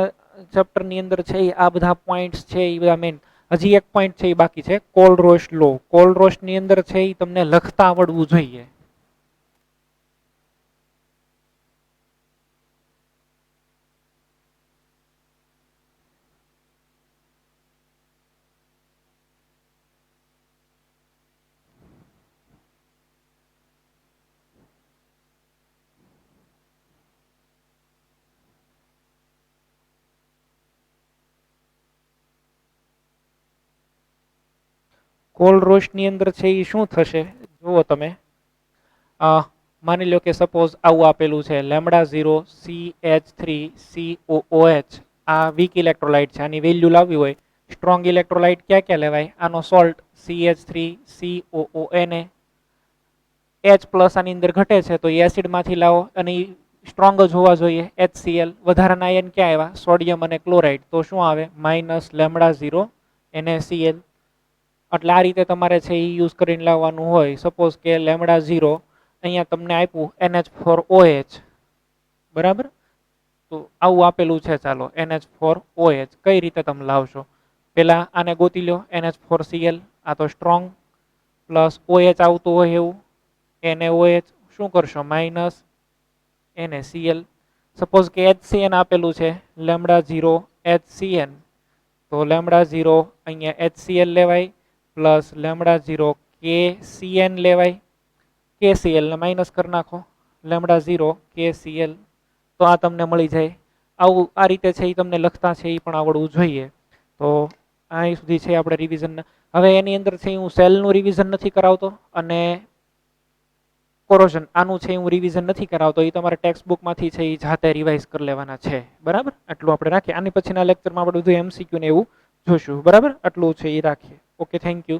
ચેપ્ટરની અંદર છે એ આ બધા પોઈન્ટ્સ છે એ બધા મેઇન. હજી એક પોઈન્ટ છે એ બાકી છે, કોલરોશ લો. કોલરોશની અંદર છે એ તમને લખતા આવડવું જોઈએ. કોલરોશની અંદર છે એ શું થશે જુઓ તમે. માની લો કે સપોઝ આવું આપેલું છે લેમડા 0 CH3COOH. આ વીક ઇલેક્ટ્રોલાઇટ છે, આની વેલ્યુ લાવવી હોય. સ્ટ્રોંગ ઇલેક્ટ્રોલાઇટ ક્યાં ક્યાં લેવાય? આનો સોલ્ટ CH3COON H પ્લસ આની અંદર ઘટે છે તો એસિડમાંથી લાવો અને સ્ટ્રોંગ જ હોવા જોઈએ. HCl વધારાના આયન ક્યાં આવ્યા? સોડિયમ અને ક્લોરાઇડ. તો શું આવે? Minus lambda 0 NaCl. એટલે આ રીતે તમારે છે એ યુઝ કરીને લાવવાનું હોય. સપોઝ કે લેમડા 0 અહીંયા તમને આપ્યું NH4OH, બરાબર? તો આવું આપેલું છે, ચાલો NH4OH કઈ રીતે તમે લાવશો? પેલા આને ગોતી લો, NH4Cl આ તો સ્ટ્રોંગ, પ્લસ OH આવતું હોય એવું NaOH. શું કરશો? Minus NaCl. સપોઝ કે HCN આપેલું છે લેમડા 0 HCN. તો લેમડા 0 અહીંયા HCl લેવાય, પ્લસ લેમડા 0 KCN લેવાય. KCl ને માઇનસ કરી નાખો, લેમડા 0 KCl. તો આ તમને મળી જાય. આવું આ રીતે છે એ તમને લખતા છે એ પણ આવડવું જોઈએ. તો અહીં સુધી છે આપણે રિવિઝન. હવે એની અંદર છે હું સેલનું રિવિઝન નથી કરાવતો અને કોરોઝન આનું છે હું રિવિઝન નથી કરાવતો. એ તમારે ટેક્સ્ટ બુકમાંથી છે એ જાતે રિવાઇઝ કરી લેવાના છે, બરાબર? આટલું આપણે રાખીએ. આની પછીના લેક્ચરમાં આપણે બધું MCQ ને એવું જોશું, બરાબર? આટલું છે એ રાખીએ. Okay, thank you.